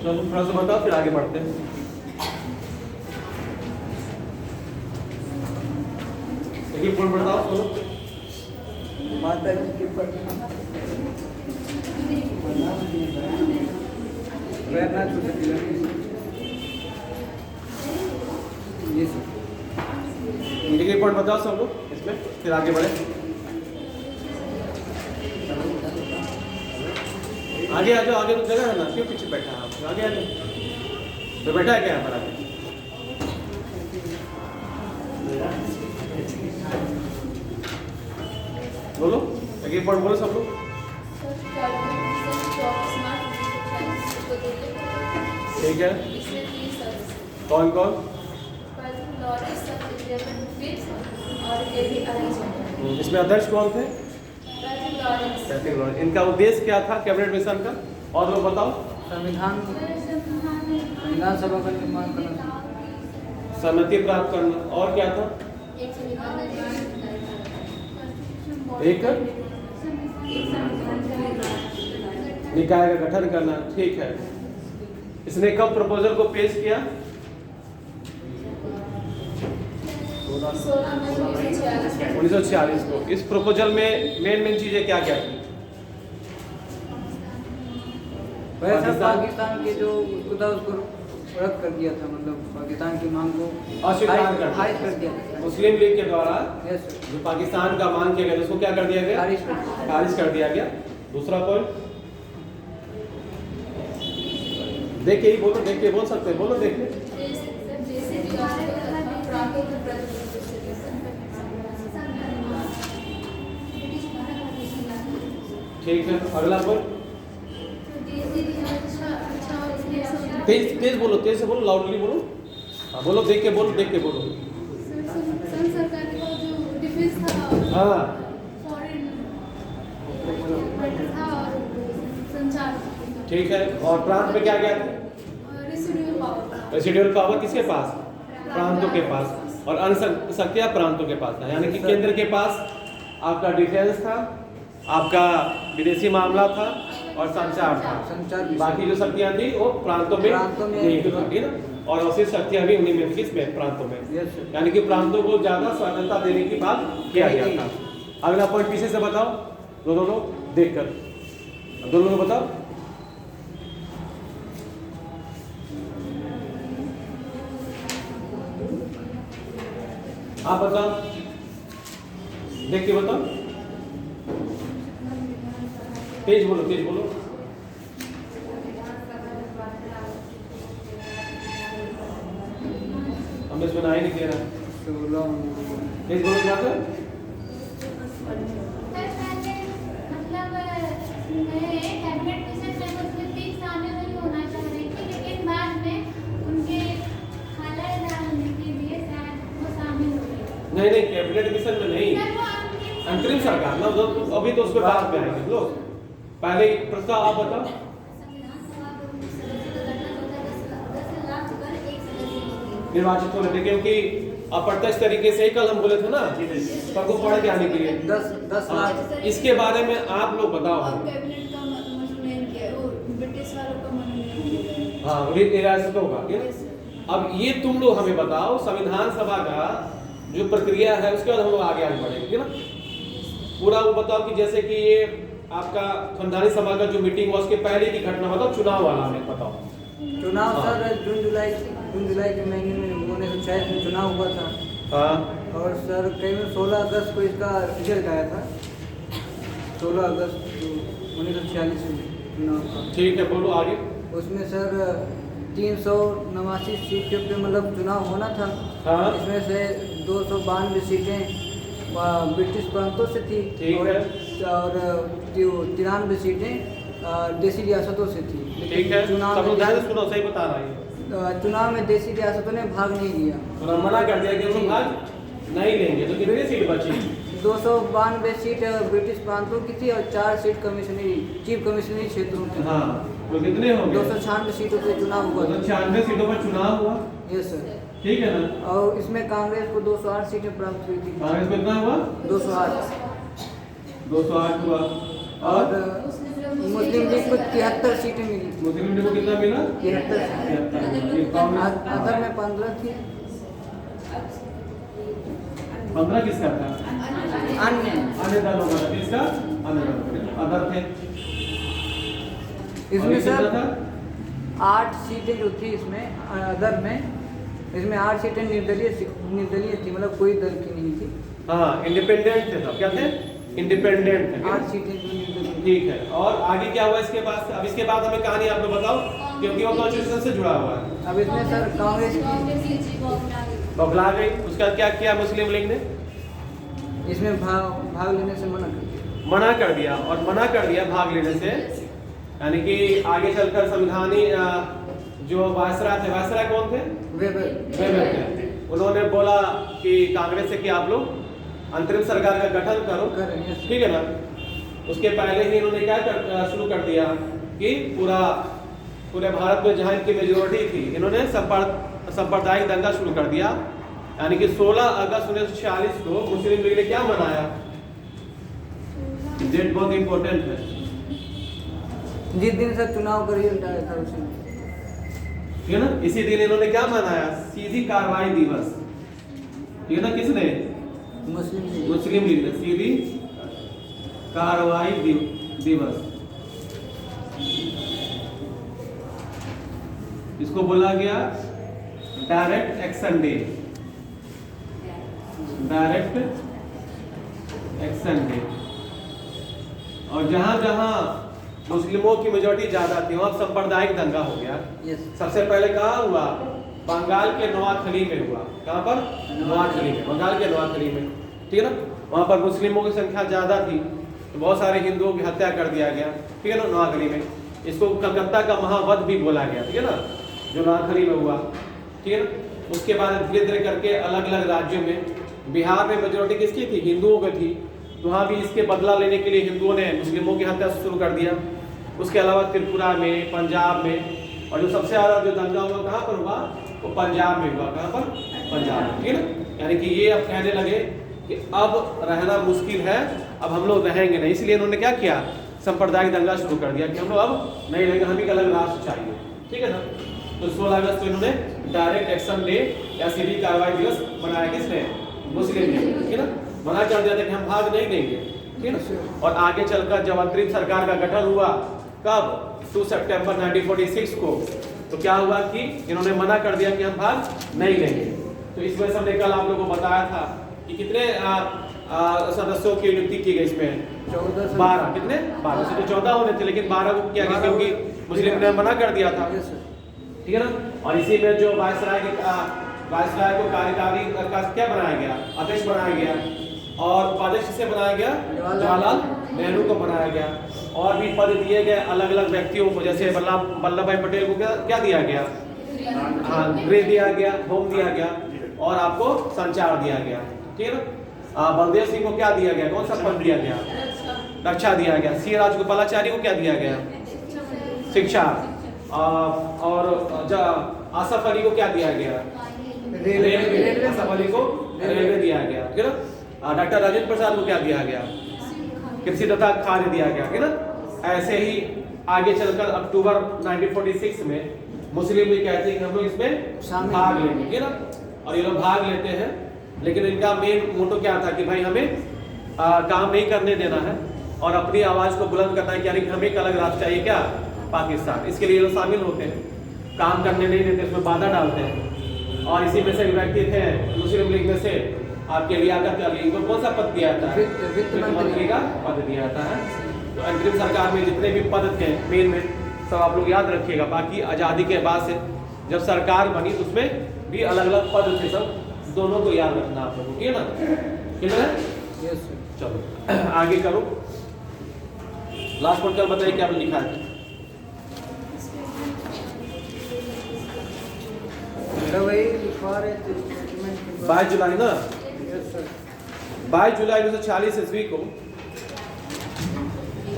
चलो थोड़ा सा बताओ फिर आगे बढ़ते हैं। एक पॉइंट बताओ बोलो। माता जी के प्रेरणा तो ये एक पॉइंट बताओ सब लोग इसमें, फिर आगे बढ़े। आगे आ जाओ, आगे तो जगह है ना, क्यों पीछे बैठा है आप? आगे आ जाओ। तो बैठा है क्या यहाँ पर आगे? बोलो एक पॉइंट बोलो सब लोग। ठीक है, कौन कौन? इसमें अध्यक्ष कौन थे? इनका उद्देश्य क्या था कैबिनेट मिशन का? और लोग बताओ। संविधान सभा का निर्माण करना, सहमति प्राप्त करना, और क्या था? एक निकाय का गठन करना। ठीक है, इसने कब प्रपोजल को पेश किया? 1946 को। इस प्रपोजल में मेन चीजें क्या क्या थी? पाकिस्तान के जो उसको था उसको रद्द कर दिया था, मतलब पाकिस्तान की मांग को अस्वीकार खारिज कर दिया था। मुस्लिम लीग के द्वारा यस जो पाकिस्तान का मांग किया गया उसको क्या कर दिया गया? खारिज कर दिया गया। दूसरा पॉइंट देख के ही बोलो, देख के बोल सकते हैं, बोलो देख के। ठीक है, अगला पॉइंट तेज बोलो, तेज से बोलो, लाउडली बोलो। हाँ बोलो, देख के बोलो, देख के बोलो। हाँ ठीक है, और प्रांत में क्या क्या है? रेसिडुअल पावर किसके पास? प्रांतों के पास। और अन्य शक्तियां प्रांतों के पास था, यानी कि केंद्र के पास आपका डिफेंस था, आपका विदेशी मामला था और संचार था। बाकी जो शक्तियां थी वो प्रांतों में नहीं थी ना, और अवशिष्ट शक्तियां भी उन्हीं में थी, किसमें? प्रांतों में। यानी कि प्रांतों को ज्यादा स्वतंत्रता देने की बात किया गया था। अगला पॉइंट पीछे से बताओ, दोनों लोग देखकर, दोनों लोग बताओ। आप बताओ, देख के बताओ, तेज बोलो, तेज बोलो। हमें सुनाई नहीं दे रहा, तेज बोलो क्या था? नहीं कैबिनेट मिशन में नहीं, अंतरिम सरकार ना, अभी तो उसके बाद में आएंगे लोग। पहले प्रस्ताव आप बताओ। निर्वाचित होने थे, क्योंकि अप्रत्यक्ष तरीके से ही कल हम बोले थे ना सबको पढ़ के आने के लिए 10 लाख। इसके बारे में आप लोग बताओ। हाँ रियासत होगा। अब ये तुम लोग हमें बताओ, संविधान सभा का जो प्रक्रिया है उसके बाद हम लोग आगे बढ़ेंगे ना। पूरा वो बताओ कि जैसे कि ये आपका संविधान सभा का जो मीटिंग हुआ उसके पहले की घटना बताओ, चुनाव वाला हमें बताओ। चुनाव सर जून जुलाई के महीने में 1946 में चुनाव हुआ था। हाँ और सर करीबन 16 अगस्त को इसका रिजल्ट आया था। 16 अगस्त 1946 में चुनाव का। ठीक है, बोलो आगे। उसमें सर 389 सीटों पे मतलब चुनाव होना था। हाँ। इसमें से 292 सीटें ब्रिटिश प्रांतों से थी। ठीक है। और 93 सीटें देसी रियासतों से थी। ठीक है, चुनाव सब लोग ध्यान से सुनो, सही बता रहा है। चुनाव में देसी रियासतों ने भाग नहीं लिया, तो मना कर दिया कि हम भाग नहीं लेंगे। तो कितनी सीट बची? 292 सीट ब्रिटिश प्रांतों की थी और 4 सीट चीफ कमिश्नरी क्षेत्रों की। हाँ, तो कितने हो गए? 296 सीटों पे चुनाव हुआ। 296 सीटों पर चुनाव हुआ। Yes sir. ठीक है ना। और इसमें कांग्रेस को 208 सीटें प्राप्त हुई थी। कांग्रेस को कितना हुआ? 208 208 हुआ। और मुस्लिम लीग को 73 सीटें मिली। मुस्लिम लीग को कितना मिला? 73। अदर में 15 थी। 15 किसका था? अन्य दलों का था। किसका? अन्य दलों का। अदर थे इसमें सर था 8 सीटें जो थी इसमें अदर में, इसमें 8 सीटें निर्दलीय थी, मतलब कोई दल की नहीं थी। हाँ, इंडिपेंडेंट थे सब। क्या थे? इंडिपेंडेंट थे। 8 सीटें जो निर्दलीय। ठीक है, और आगे क्या हुआ इसके पास? अब इसके बाद हमें कहानी आप लोग बताओ, क्योंकि वो कॉन्स्टिट्यूशन से जुड़ा हुआ है। अब इसमें सर कांग्रेस की बबला गई। उसका क्या किया मुस्लिम लीग ने? इसमें भाग लेने से मना कर दिया। मना कर दिया, और मना कर दिया भाग लेने से, यानी कि आगे चलकर संविधानी जो वायसराय थे, वायसराय कौन थे? वेबर थे। उन्होंने बोला कि कांग्रेस से कि आप लोग अंतरिम सरकार का गठन करो, ठीक है ना। उसके पहले ही इन्होंने क्या शुरू कर दिया कि पूरे भारत में जहाँ इनकी मेजोरिटी थी, इन्होंने सांप्रदायिक दंगा शुरू कर दिया। यानी कि 16 अगस्त 1946 को मुस्लिम लीग ने क्या मनाया? डेट बहुत इंपॉर्टेंट है। जिस दिन से चुनाव का रिजल्ट आया था उसी दिन, ठीक है ना। इसी दिन इन्होंने क्या मनाया? सीधी कार्रवाई दिवस। ठीक है ना। किसने? मुस्लिम लीग ने सीधी कार्रवाई दिवस इसको बोला गया direct action day. Direct action day. और जहां जहां मुस्लिमों की मेजोरिटी ज्यादा थी वहां सांप्रदायिक दंगा हो गया। सबसे पहले कहाँ हुआ? बंगाल के नोआखली में हुआ। कहाँ पर? नोआखली में, बंगाल के नोआखली में, ठीक है ना। वहां पर मुस्लिमों की संख्या ज्यादा थी, तो बहुत सारे हिंदुओं की हत्या कर दिया गया, ठीक है ना, नोआखली में। इसको कलकत्ता का महावध भी बोला गया, ठीक है ना, जो नोआखली में हुआ, ठीक है ना। उसके बाद धीरे धीरे करके अलग अलग राज्यों में, बिहार में मेजोरिटी किसकी थी? हिंदुओं की थी, तो वहाँ भी इसके बदला लेने के लिए हिंदुओं ने मुस्लिमों की हत्या शुरू कर दिया। उसके अलावा त्रिपुरा में, पंजाब में, और जो सबसे ज़्यादा जो दंगा हुआ कहाँ पर हुआ? वो पंजाब में हुआ। कहाँ पर? पंजाब में, ठीक है ना। यानी कि ये अब कहने लगे कि अब रहना मुश्किल है, अब हम लोग रहेंगे नहीं। इसलिए इन्होंने क्या किया? सांप्रदायिक दंगा शुरू कर दिया कि हम लोग अब नहीं रहेंगे, हमें एक अलग राष्ट्र चाहिए, ठीक है ना। तो 16 अगस्त को इन्होंने डायरेक्ट एक्शन डे या सीधी कार्रवाई दिवस बनाया। किसने? मुस्लिम लीग, ठीक है ना। मना कर दिया था कि हम भाग नहीं देंगे, ठीक है ना। और आगे चलकर जब अंतरिम सरकार का गठन हुआ, कब? 2 सितंबर 1946 को, तो क्या हुआ कि इन्होंने मना कर दिया कि हम भाग नहीं लेंगे। तो इस वजह से हमने कल आप लोगों को बताया था कि कितने सदस्यों की नियुक्ति की गई इसमें? 12। कितने? 12 से तो 14 होने थे, लेकिन 12 को किया गया क्योंकि मुस्लिम ने मना कर दिया था, ठीक है ना। और इसी में जो वायसराय को कार्यकारी का क्या बनाया गया? अध्यक्ष बनाया गया, और उपाध्यक्ष से बनाया गया? जवाहरलाल नेहरू को बनाया गया। और भी पद दिए गए अलग अलग व्यक्तियों को, जैसे वल्लभ भाई पटेल को क्या दिया गया? हाँ, गृह दिया गया, होम दिया गया, और आपको संचार दिया गया, ठीक है ना। बलदेव सिंह को क्या दिया गया? कौन सा पद दिया गया? रक्षा दिया गया। सी राजगोपालाचारी को क्या दिया गया? शिक्षा। और आसफ अली को क्या दिया गया? रेलवे। आसफ अली को रेलवे दिया गया, ठीक है ना। डॉक्टर राजेंद्र प्रसाद को क्या दिया गया? कृषि तथा खाद्य दिया गया, ठीक है ना। ऐसे ही आगे चलकर अक्टूबर 1946 में मुस्लिम लीग कहते हैं कि हम लोग इसमें भाग लेंगे, ठीक है ना। और ये लोग भाग लेते हैं, लेकिन इनका मेन मोटो क्या था कि भाई हमें काम नहीं करने देना है और अपनी आवाज़ को बुलंद करना है, यानी कि हमें एक अलग राष्ट्र चाहिए, क्या? पाकिस्तान। इसके लिए लोग शामिल होते हैं, काम करने नहीं देते, उसमें बाधा डालते हैं। और इसी में से एक व्यक्ति थे मुस्लिम लीग में से, आपके लियाकत अली को कौन सा पद दिया जाता है? वित्त मंत्री का पद दिया जाता है। तो अंतरिम सरकार में जितने भी पद थे मेन में, सब आप लोग याद रखिएगा। बाकी आज़ादी के बाद से जब सरकार बनी तो उसमें भी अलग अलग पद थे, सब दोनों को याद रखना आप लोगों को, ठीक है ना। ठीक है, चलो आगे करो। लास्ट पॉइंट कल बताइए क्या लिखा है? 22 जुलाई ना, 22 जुलाई 1946 ईस्वी को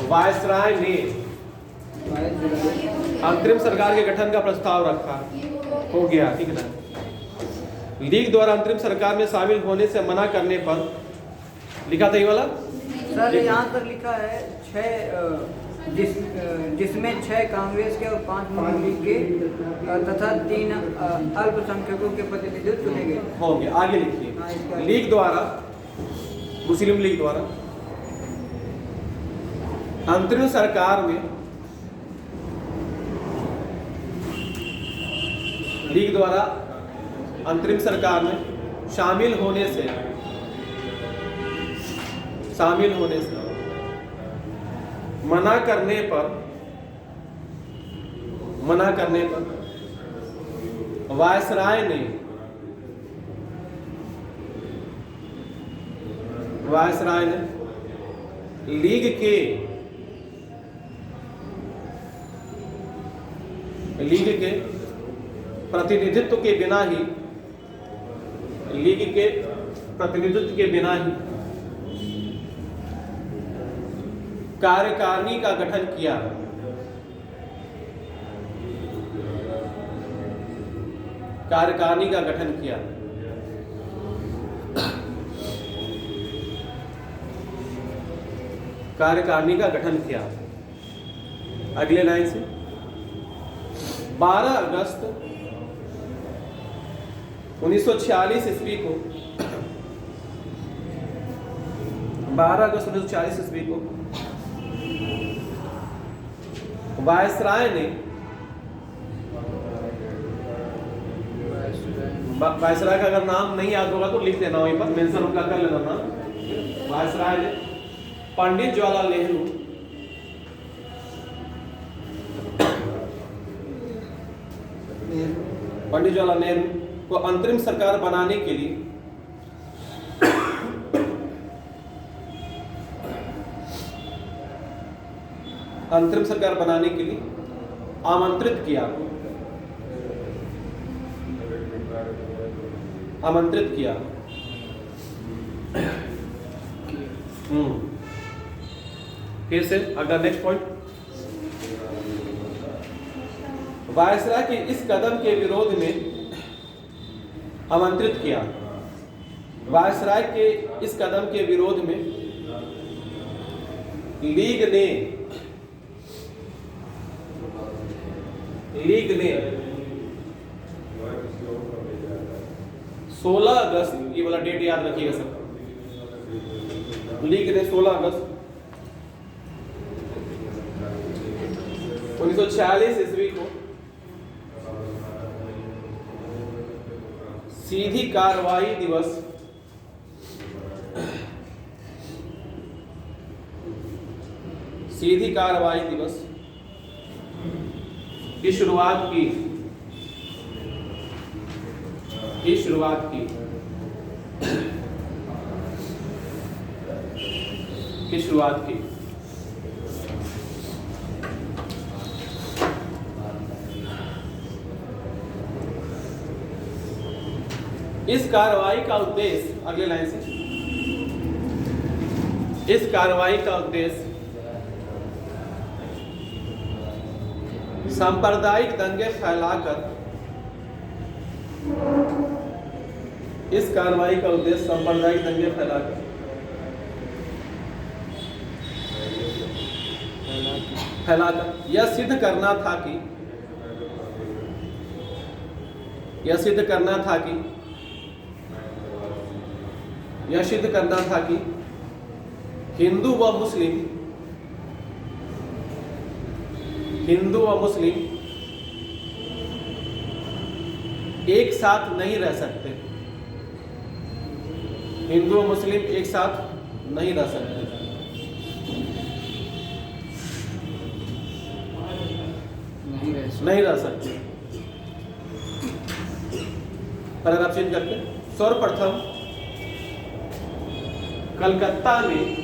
वायसराय ने अंतरिम सरकार के गठन का प्रस्ताव रखा, हो गया, ठीक है ना। लीग द्वारा अंतरिम सरकार में शामिल होने से मना करने पर लिखा था ये वाला सर, यहाँ पर लिखा है 6 जिसमें 6 कांग्रेस के और 5 मुस्लिम लीग के तथा 3 अल्पसंख्यकों के प्रतिनिधि चुने गए होंगे। आगे हाँ, लिखिए, इसका- लीग द्वारा, मुस्लिम लीग द्वारा अंतरिम सरकार में, लीग द्वारा अंतरिम सरकार में शामिल होने से मना करने पर वायसराय ने लीग के प्रतिनिधित्व के बिना ही कार्यकारिणी का गठन किया। कार्यकारिणी का गठन किया। कार्यकारिणी का गठन किया। अगले लाइन से 12 अगस्त 1946 ईस्वी को 12 अगस्त 1946 ईस्वी को वायसराय ने, वायसराय का अगर नाम नहीं याद होगा तो लिख देना, वहीं पर मेंशन उनका कर लेना नाम। वायसराय ने पंडित जवाहरलाल नेहरू को अंतरिम सरकार बनाने के लिए आमंत्रित किया। फिर से अगला नेक्स्ट पॉइंट, वायसराय के इस कदम के विरोध में आमंत्रित किया। वायसराय के इस कदम के विरोध में लीग ने 16 अगस्त, ये वाला डेट याद रखिएगा सब, लीग ने 16 अगस्त 1946 ईस्वी को सीधी कार्रवाई दिवस की शुरुआत की। इस कार्रवाई का उद्देश्य, अगले लाइन से, इस कार्रवाई का उद्देश्य सांप्रदायिक दंगे फैलाकर यह सिद्ध करना था कि हिंदू व मुस्लिम एक साथ नहीं रह सकते। हिंदू और मुस्लिम एक साथ नहीं रह सकते। पैराग्राफ चेंज करके, सर्वप्रथम कलकत्ता में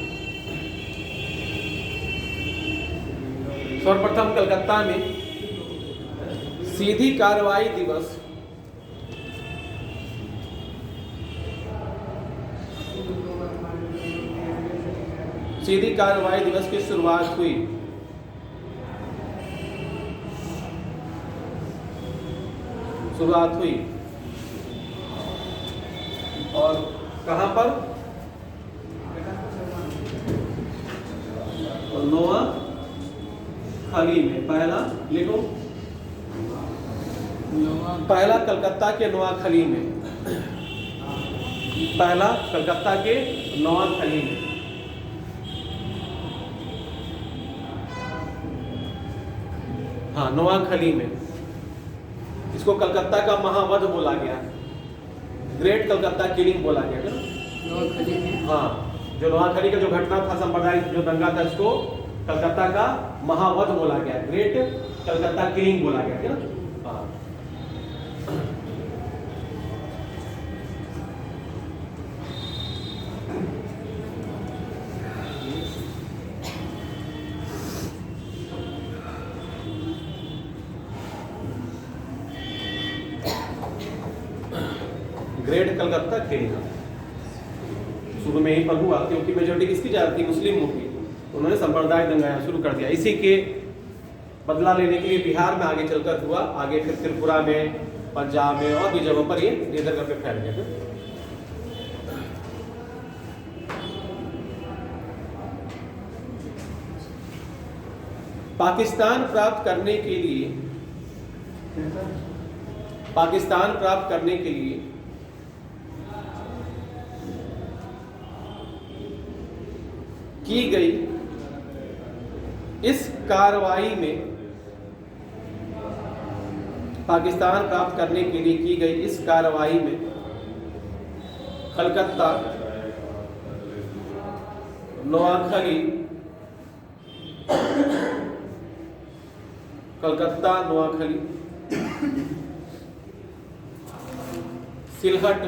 सीधी कार्रवाई दिवस की शुरुआत हुई। और कहां पर? नोआ नोआखली में, पहला लिखो, पहला कलकत्ता के नोआखली में, पहला कलकत्ता के नोआखली में। हाँ, नोआखली में। इसको कलकत्ता का महावध बोला गया, ग्रेट कलकत्ता किलिंग बोला गया है ना। नोआखली में, हाँ, जो नोआखली का जो घटना था, सांप्रदायिक जो दंगा था, इसको कलकत्ता का महावध बोला गया, ग्रेट कलकत्ता किलिंग बोला गया है ना। हाँ, ग्रेट कलकत्ता किलिंग शुरू में ही पर हुआ, क्योंकि मेजोरिटी किसकी ज्यादा थी, मुस्लिमों की। उन्होंने सांप्रदायिक दंगा शुरू कर दिया। इसी के बदला लेने के लिए बिहार में आगे चलकर हुआ, आगे फिर त्रिपुरा में, पंजाब में और भी जगहों पर ये इधर करके फैल गए थे। पाकिस्तान प्राप्त करने के लिए, पाकिस्तान प्राप्त करने के लिए की गई इस कार्रवाई में, पाकिस्तान प्राप्त करने के लिए की गई इस कार्रवाई में कलकत्ता, नोआखली, कलकत्ता, नोआखली, सिलहट,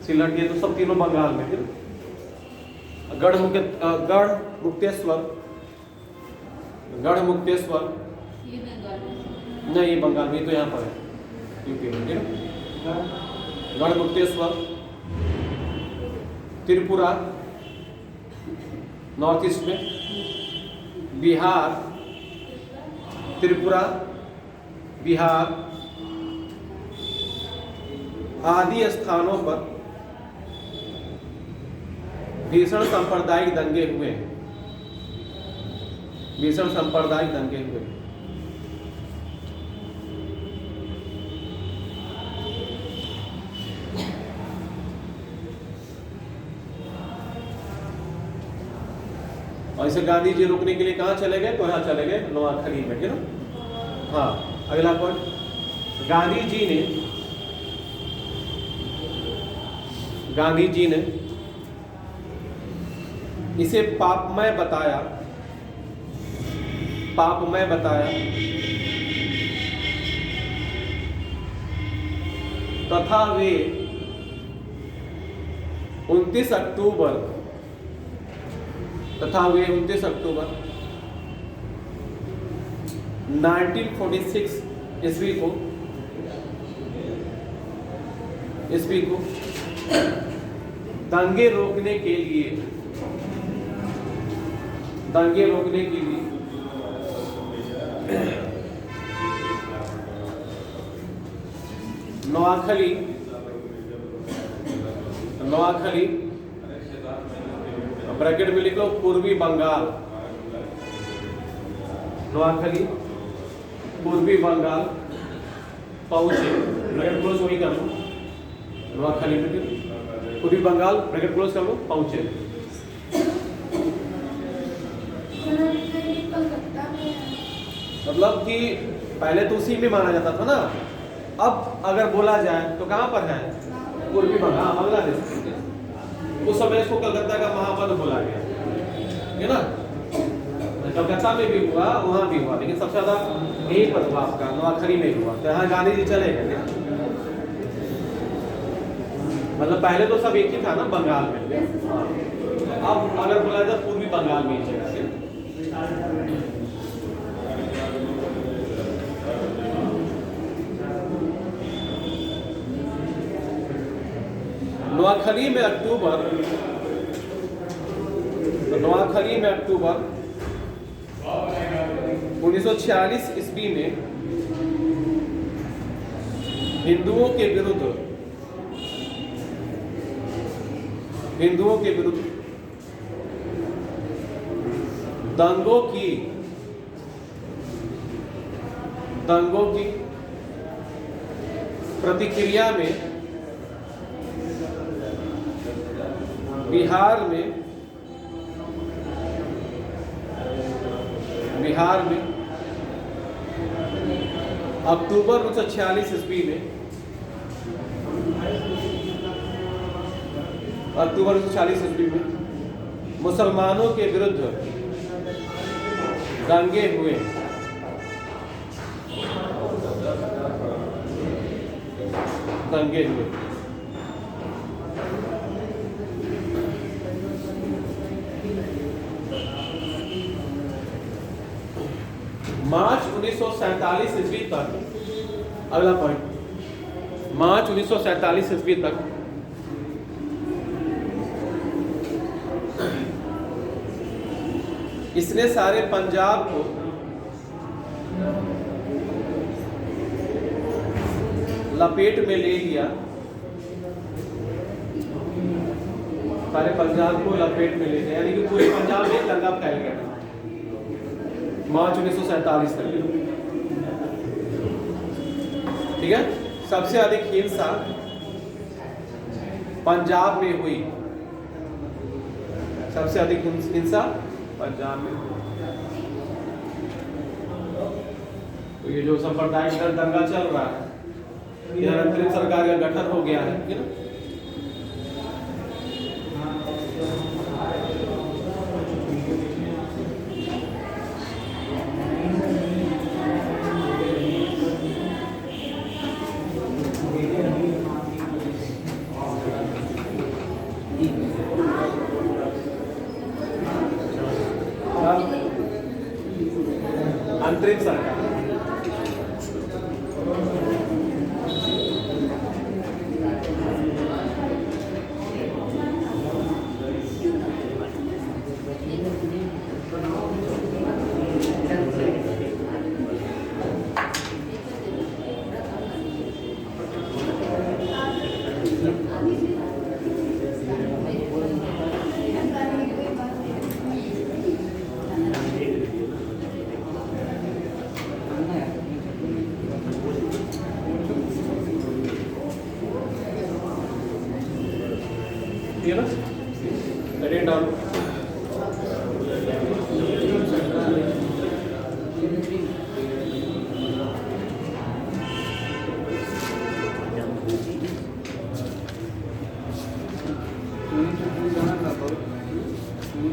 सिलहट, ये तो सब तीनों बंगाल में थे। गढ़ मुक्तेश्वर, गढ़ मुक्तेश्वर, नहीं ये बंगाल में, तो यहाँ पर है यूपी में, ठीक है। गढ़ मुक्तेश्वर, त्रिपुरा नॉर्थ ईस्ट में, बिहार, त्रिपुरा, बिहार आदि स्थानों पर भीषण सांप्रदायिक दंगे हुए, भीषण सांप्रदायिक दंगे हुए। और इसे गांधी जी रोकने के लिए कहाँ चले गए, तो यहाँ चले गए नोआखली में, ठीक ना। हाँ, अगला पॉइंट, गांधी जी ने इसे पापमय बताया, पापमय बताया तथा वे 29 अक्टूबर 1946 ईस्वी को दंगे रोकने के लिए नोआखली, ब्रैकेट में लिख लो पूर्वी बंगाल, नोआखली पूर्वी बंगाल पहुंचे, ब्रैकेट क्लोज वही कर लो, नोआखली में पूर्वी बंगाल ब्रैकेट क्लोज कर लो, पहुंचे। मतलब कि पहले तो उसी में माना जाता था ना, अब अगर बोला जाए तो कहाँ पर है, पूर्वी बंगाल, बांग्लादेश। उस समय इसको कलकत्ता का महावध बोला गया, है ना। कलकत्ता में भी हुआ, वहाँ भी हुआ, लेकिन सबसे ज्यादा यहीं पर हुआ आपका, नोआखली में हुआ। तो यहाँ गांधी जी चले गए, मतलब पहले तो सब एक ही था ना, बंगाल में। अब अगर बोला जाए पूर्वी बंगाल में ही जगह। नोआखली में अक्टूबर 1946 ईस्वी में हिंदुओं के विरुद्ध दंगों की प्रतिक्रिया में बिहार में अक्टूबर 1946 ईस्वी में मुसलमानों के विरुद्ध दंगे हुए। मार्च 1947 ईस्वी तक, अगला पॉइंट, मार्च 1947 ईस्वी तक इसने सारे पंजाब को लपेट में ले लिया, सारे पंजाब को लपेट में ले लिया, यानी कि पूरे पंजाब में दंगा फैल गया मार्च 1947 तक। ठीक है, सबसे अधिक हिंसा पंजाब में हुई, सबसे अधिक हिंसा पंजाब में हुई। तो ये जो सांप्रदायिक दंगा चल रहा है, यह अंतरिम सरकार का गठन हो गया है, ठीक है ना। अंतरिम सरकार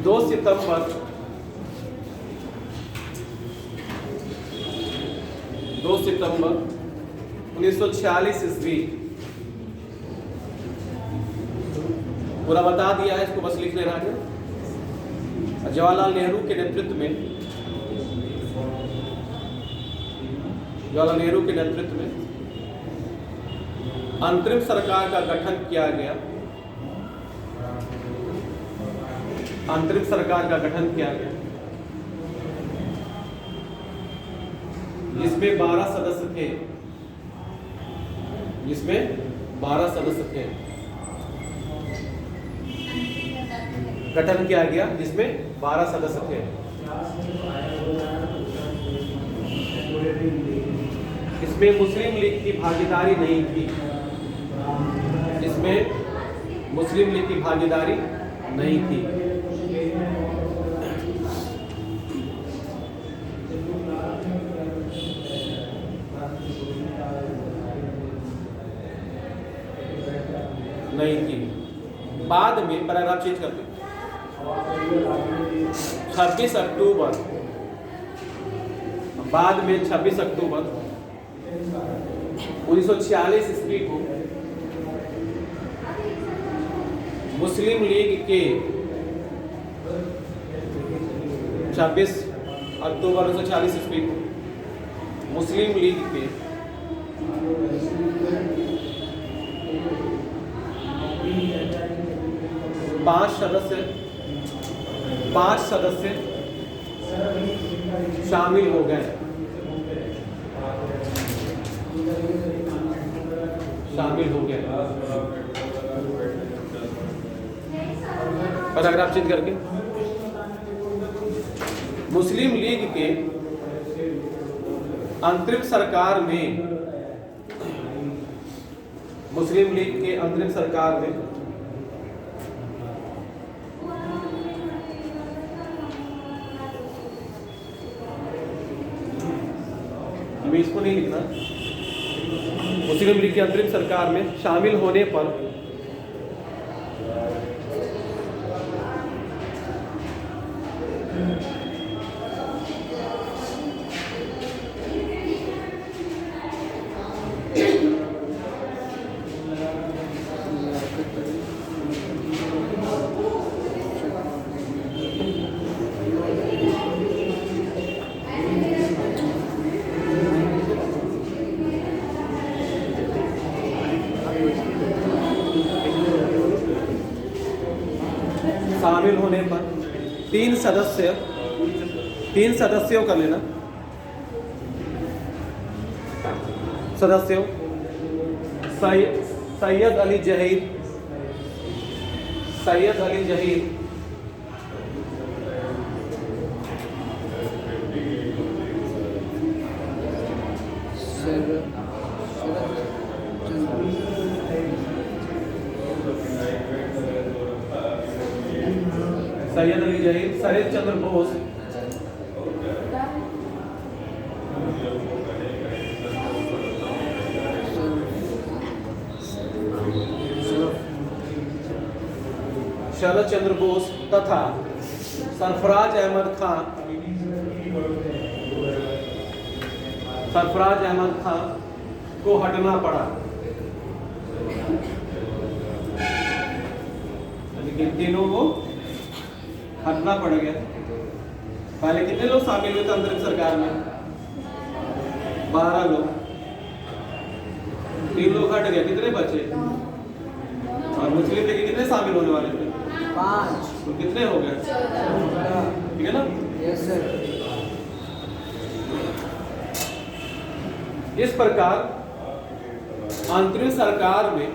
दो सितंबर 1946 ईस्वी, पूरा बता दिया है, इसको बस लिख लेना है। जवाहरलाल नेहरू के नेतृत्व में अंतरिम सरकार का गठन किया गया। जिसमें 12 सदस्य थे, गठन किया गया जिसमें 12 सदस्य थे। इसमें मुस्लिम लीग की भागीदारी नहीं थी, बाद में पैराग्राफ चेंज करते 26 अक्टूबर 1946 ईस्वी को मुस्लिम लीग के 26 अक्टूबर 1946 ईस्वी को मुस्लिम लीग के 5 सदस्य शामिल हो गए। पैराग्राफ चेंज करके मुस्लिम लीग के अंतरिम सरकार में, मुस्लिम लीग के अंतरिम सरकार में हमें इसको नहीं लिखना, मुस्लिम लीग की अंतरिम सरकार में शामिल होने पर शामिल होने पर तीन सदस्यों का लेना, सदस्यों सैयद अली जहीर, शरद चंद्र बोस, शरद चंद्र बोस तथा सरफराज अहमद खान को हटना पड़ा। लेकिन तीनों को हटना पड़ गया। पहले कितने लोग शामिल हुए थे अंतरिम सरकार में? 12 लोग, 3 लोग हट गए, कितने बचे? और मुस्लिम लीग कितने शामिल होने वाले थे? 5, तो कितने हो गए? ठीक है ना? Yes sir. इस प्रकार अंतरिम सरकार में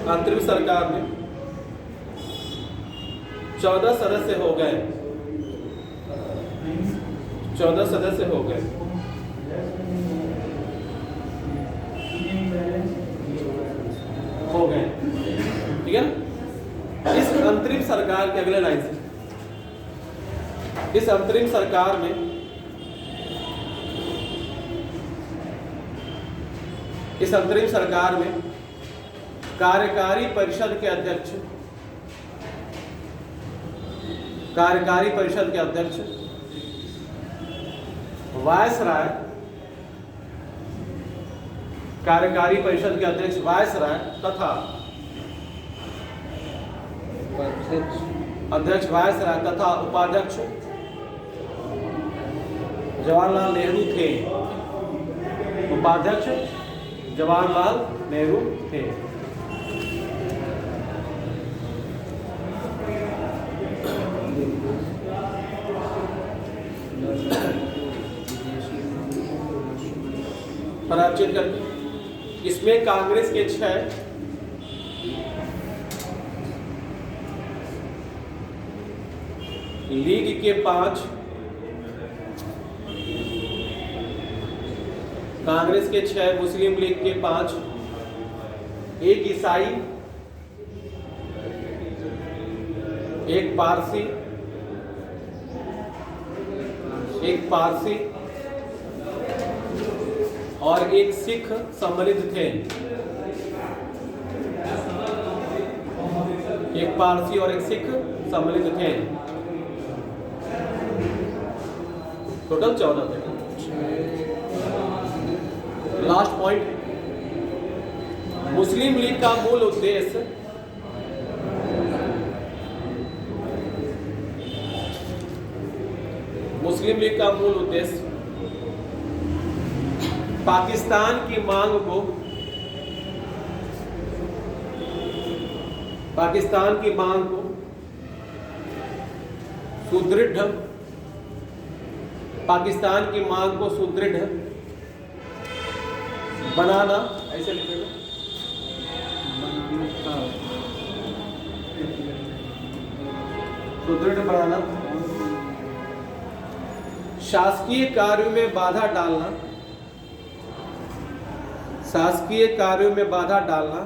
अंतरिम सरकार में 14 सदस्य हो गए, 14 सदस्य हो गए। ठीक है ना? इस अंतरिम सरकार के अगले लाइन से, इस अंतरिम सरकार में कार्यकारी परिषद के अध्यक्ष वायसराय, कार्यकारी परिषद के अध्यक्ष वायसराय तथा उपाध्यक्ष जवाहरलाल नेहरू थे। उपाध्यक्ष जवाहरलाल नेहरू थे। पराचित करके इसमें कांग्रेस के 6, लीग के 5, कांग्रेस के 6, मुस्लिम लीग के 5, एक ईसाई, एक पारसी और एक सिख सम्मिलित थे। एक पारसी और एक सिख सम्मिलित थे। टोटल 14 थे। लास्ट पॉइंट, मुस्लिम लीग का मूल उद्देश्य पाकिस्तान की मांग को सुदृढ़ बनाना, ऐसे लिखेगा, सुदृढ़ बनाना, शासकीय कार्यों में बाधा डालना, शासकीय कार्यों में बाधा डालना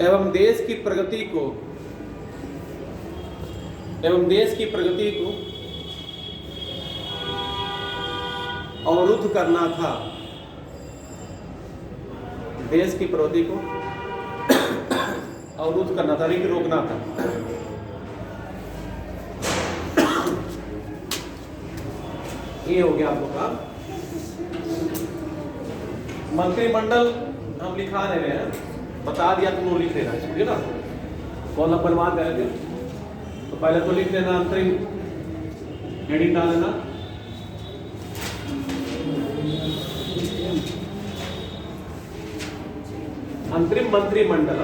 एवं देश की प्रगति को अवरुद्ध करना था, देश की प्रगति को अवरुद्ध करना था, रोकना था। ये हो गया आप लोग का मंत्रिमंडल। हम लिखा रहे हैं, बता दिया तुम लोग लिख लेना, ठीक है ना। कौन नंबर मान रहे थे तो पहले तो लिख लेना, अंतरिम हेडिंग डाल देना। अंतरिम मंत्रिमंडल,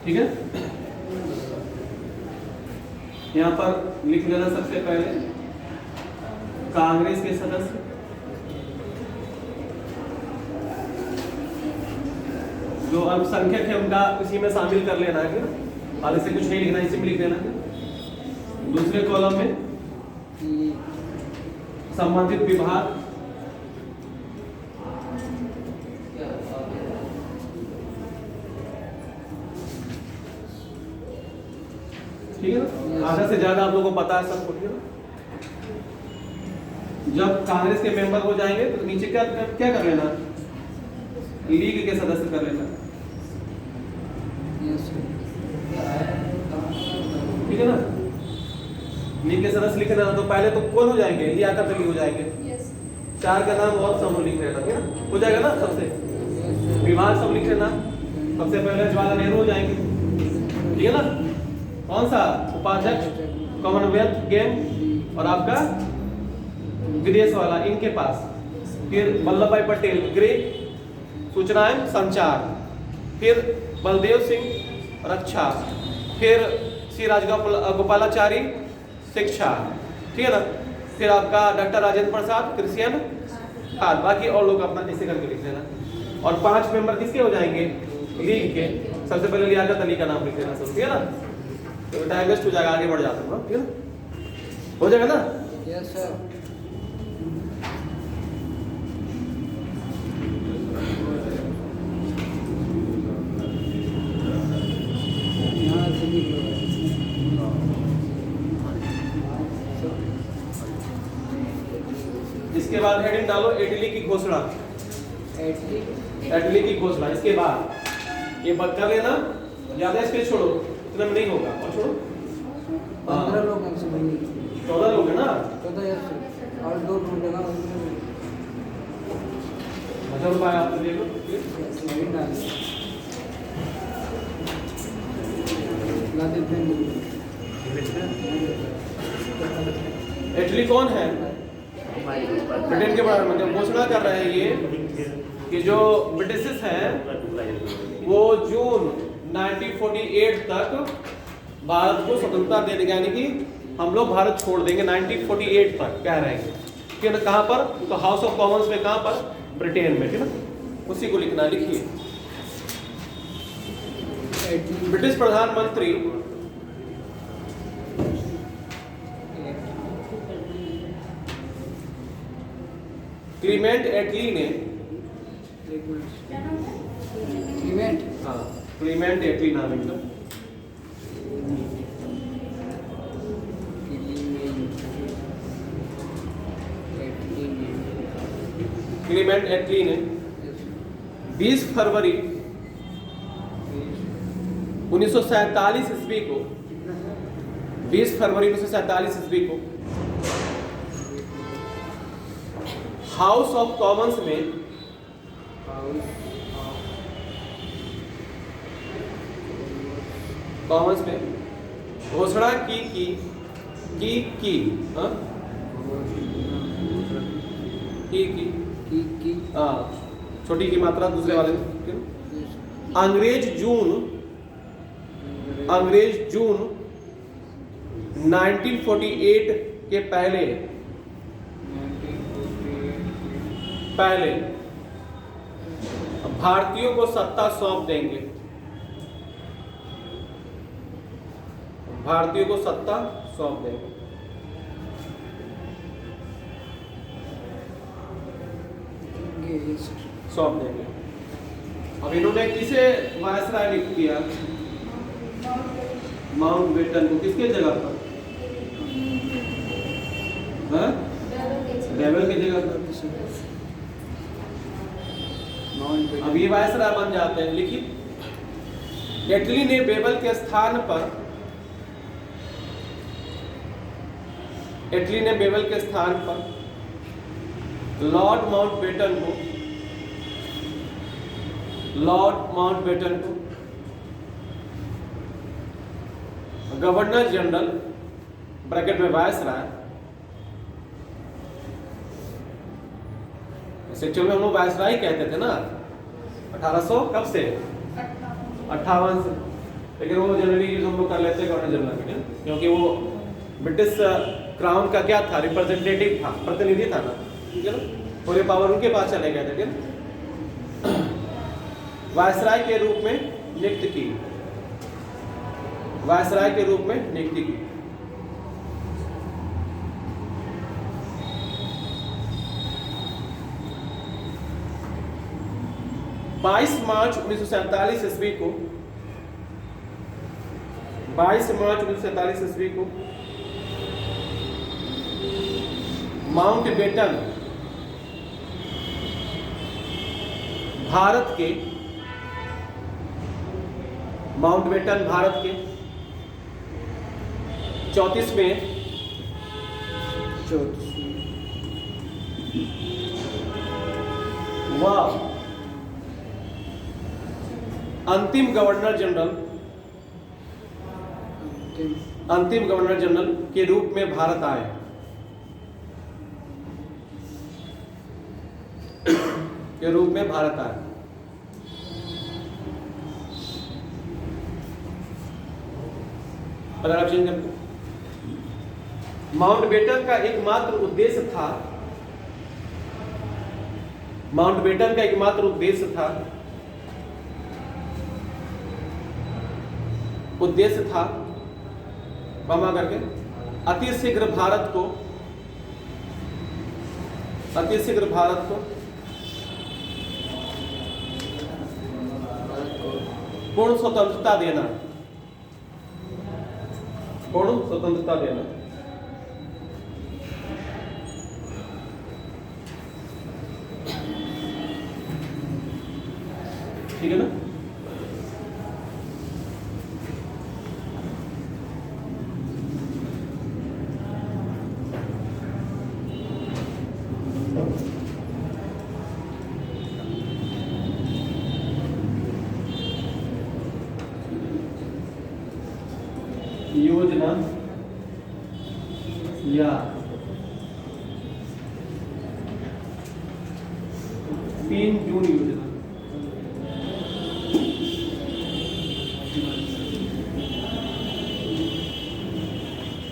ठीक है। यहां पर लिख लेना सबसे पहले कांग्रेस के सदस्य, जो अल्पसंख्यक है उनका इसी में शामिल कर लेना है, आगे से कुछ नहीं लिखना, इसी में लिख देना है। दूसरे कॉलम में संबंधित विभाग, ठीक है ना। आधा से ज्यादा आप लोगों को पता है सब कुछ, है ना। जब कांग्रेस के मेंबर हो जाएंगे तो नीचे क्या क्या कर लेना, लीग के सदस्य कर लेना, ठीक है ना। लीग के सदस्य लिखना तो पहले तो कौन हो जाएंगे, लियाकत अली हो जाएंगे। चार का नाम और समूह लिख लेना, ठीक है, हो जाएगा ना। सबसे विभाग सब लिख लेना। सबसे पहले जवाहरलाल नेहरू हो जाएंगे, ठीक है ना। कौन सा उपाध्यक्ष, कॉमनवेल्थ गेम और आपका विदेश वाला इनके पास। फिर वल्लभ भाई पटेल गृह सूचना एवं संचार, फिर बलदेव सिंह रक्षा, फिर श्री राजगोपालाचारी शिक्षा, ठीक है ना। फिर आपका डॉक्टर राजेंद्र प्रसाद कृषि एवं खाद्य। बाकी और लोग अपना ऐसे करके लिख लेना। और 5 मेंबर किसके हो जाएंगे, लीग के। सबसे पहले लियाकत अली का नाम लिख लेना, ठीक है ना। तो टाइम वेस्ट हो जाएगा, आगे बढ़ जाता हूँ, ठीक है ना। हो जाएगा ना। Yes sir. इसके बाद हेडिंग डालो इटली की घोषणा, इटली की घोषणा। इसके बाद ये बद कर लेना, ज्यादा स्पेस छोड़ो, इतना में नहीं होगा, और छोड़ो। 15 लोग हैं, 14 लोग है ना। 14 यस सर, और 2 रूम जगह मतलब रुपये आप ले लो, इटली कौन है, ब्रिटेन के प्रधानमंत्री। घोषणा कर रहे हैं ये कि जो ब्रिटिश हैं वो जून 1948 तक भारत को स्वतंत्रता दे देंगे, यानी कि हम लोग भारत छोड़ देंगे 1948 तक कह रहे हैं। कि कहाँ पर, तो हाउस ऑफ कॉमन्स में, कहाँ पर, ब्रिटेन में, ठीक है। उसी को लिखना, लिखिए। ब्रिटिश प्रधानमंत्री क्लीमेंट एटली ने, क्लीमेंट एटली नाम इनका, क्लीमेंट एटली ने 20 फरवरी 1947 ईस्वी को, 20 फरवरी 1947 ईस्वी को हाउस ऑफ कॉमन्स में घोषणा की छोटी की मात्रा दूसरे वाले में। अंग्रेज जून 1948 के पहले पहले भारतीयों को सत्ता सौंप देंगे, भारतीयों को सत्ता सौंप देंगे। सौंप देंगे। अब इन्होंने किसे वायसराय नियुक्त किया? माउंटबेटन को। किसके जगह पर? बेबल की जगह पर। अब ये वायसराय बन जाते हैं। लेकिन इटली ने बेबल के स्थान पर, इटली ने बेबल के स्थान पर लॉर्ड माउंटबेटन को, लॉर्ड माउंटबेटन को गवर्नर जनरल ब्रैकेट में वायसराय, एक्चुअल में हम लोग वायसराय कहते थे ना 1800 कब से 58 से, लेकिन वो जनरली यूज हम लोग कर लेते हैं गवर्नर जनरल में, क्योंकि वो ब्रिटिश क्राउन का क्या था? रिप्रेजेंटेटिव था, प्रतिनिधि था ना, ठीक है ना, पूरे पावर उनके पास चले गए थे। ठीक है, वायसराय के रूप में नियुक्त की, वायसराय के रूप में नियुक्ति की। मार्च 1947 ईस्वी को 22 मार्च 1947 ईस्वी को माउंटबेटन भारत के, माउंटबेटन भारत के 34वें व अंतिम गवर्नर जनरल, अंतिम गवर्नर जनरल के रूप में भारत आए, के रूप में भारत आए। अगर आप चेंज करते, माउंटबेटन का एकमात्र उद्देश्य था, माउंटबेटन का एकमात्र उद्देश्य था, उद्देश्य था बमा करके अतिशीघ्र भारत को, अतिशीघ्र भारत को पूर्ण स्वतंत्रता देना, पूर्ण स्वतंत्रता देना। ठीक है ना। योजना या 3 जून योजना,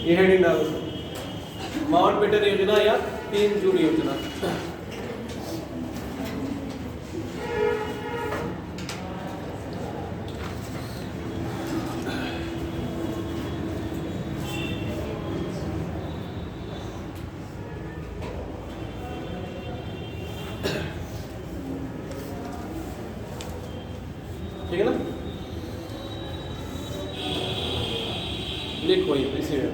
ये हेडिंग डालो, माउंटबेटन योजना या 3 जून योजना। ठीक है ना, लिखो इसी में।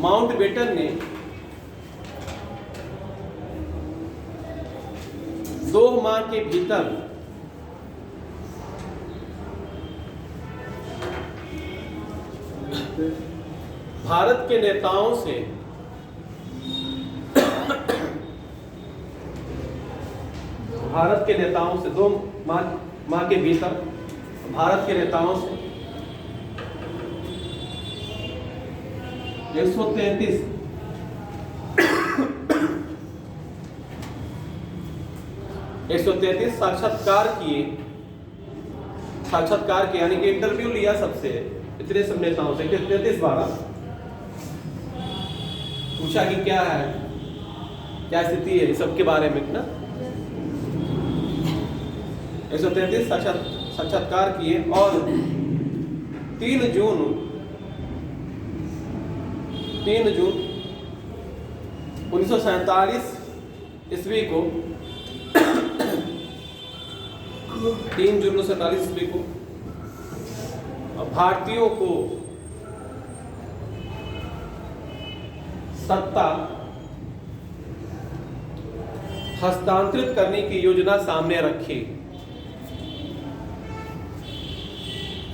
माउंटबेटन ने 2 माह के भीतर भारत के नेताओं से भारत के नेताओं से 2 माह के भीतर भारत के नेताओं से 133 साक्षात्कार किए, यानी कि इंटरव्यू लिया सबसे, इतने सब नेताओं से 33 बार पूछा कि क्या है क्या स्थिति है, इस सब के बारे में ना 133 साक्षात्कार किए। और 3 जून 1947 ईस्वी को 3 जून 1947 ईस्वी को भारतीयों को सत्ता हस्तांतरित करने की योजना सामने रखी।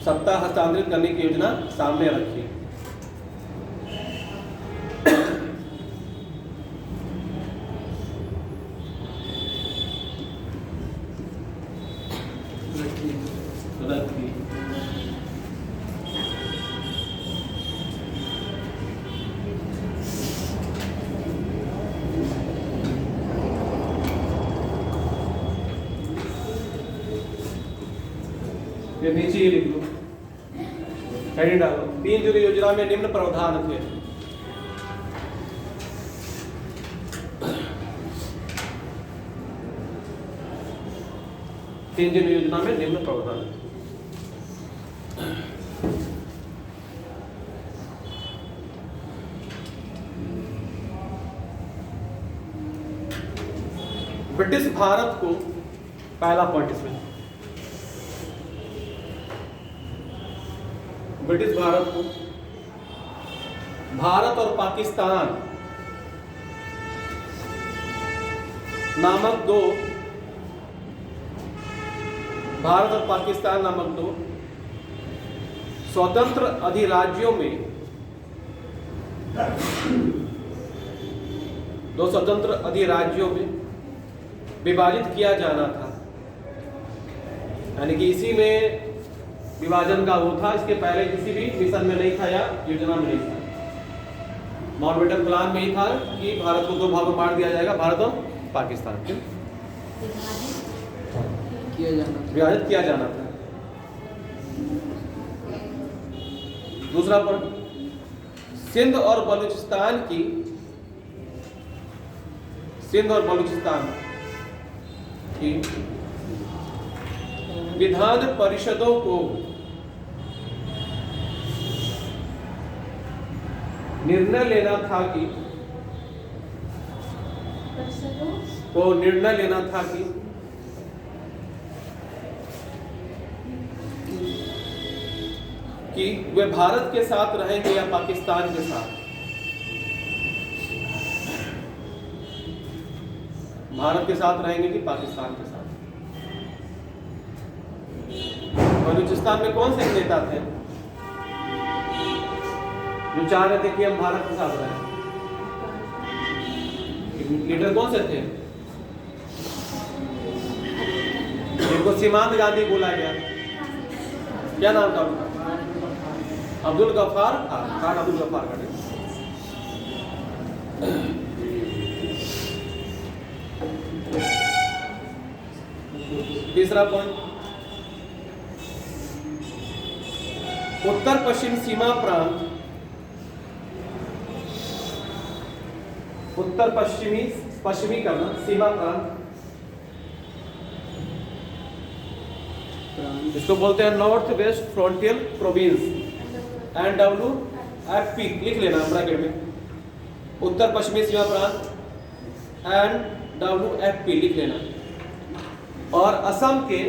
सत्ता हस्तांतरित करने की योजना सामने रखी। रखी। ये नीचे ही लिख लो, हेडिंग डालो। 3 जून योजना में निम्न प्रावधान थे। तीन जून योजना में निम्न प्रावधान। ब्रिटिश भारत को, पहला पॉइंट इसमें, ब्रिटिश भारत को भारत और पाकिस्तान नामक दो स्वतंत्र अधिराज्यों में विभाजित किया जाना था। यानी कि इसी में विभाजन का वो था, इसके पहले किसी भी मिशन में नहीं था या योजना में नहीं था। माउंटबेटन प्लान में ही था कि भारत को 2 भागों में बांट दिया जाएगा, भारत और पाकिस्तान के विभाजित किया जाना था। दूसरा पॉइंट, सिंध और बलूचिस्तान की विधान परिषदों को निर्णय लेना था कि वे भारत के साथ रहेंगे या पाकिस्तान के साथ। भारत के साथ रहेंगे कि पाकिस्तान के साथ। बलूचिस्तान में कौन से नेता थे जो चाह रहे थे कि हम भारत के साथ रहें? लीडर कौन से थे? जिनको सीमांत गांधी बोला गया, क्या नाम था उनका? अब्दुल गफ्फार खान, अब्दुल गफ्फार का। तीसरा पॉइंट, उत्तर पश्चिम सीमा प्रांत, पश्चिमी करना सीमा प्रांत, इसको बोलते हैं north west frontier province, NWFP लिख लेना ब्रैकेट में, उत्तर पश्चिमी सीमा प्रांत NWFP लिख लेना। और असम के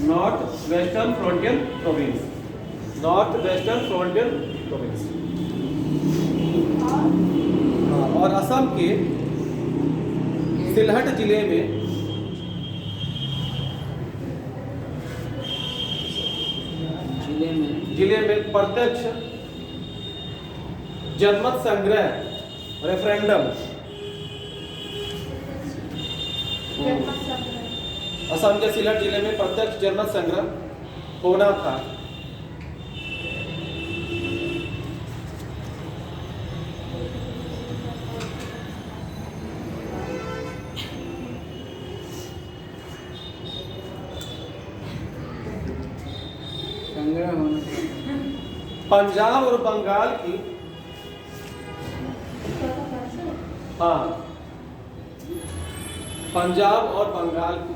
नॉर्थ वेस्टर्न फ्रंटियर प्रोविंस, और असम के सिलहट जिले में प्रत्यक्ष जनमत संग्रह रेफरेंडम, असम के सिलहट जिले में प्रत्यक्ष जनमत संग्रह होना था। संग्रह होना चाहिए। पंजाब और बंगाल की, हाँ, पंजाब और बंगाल की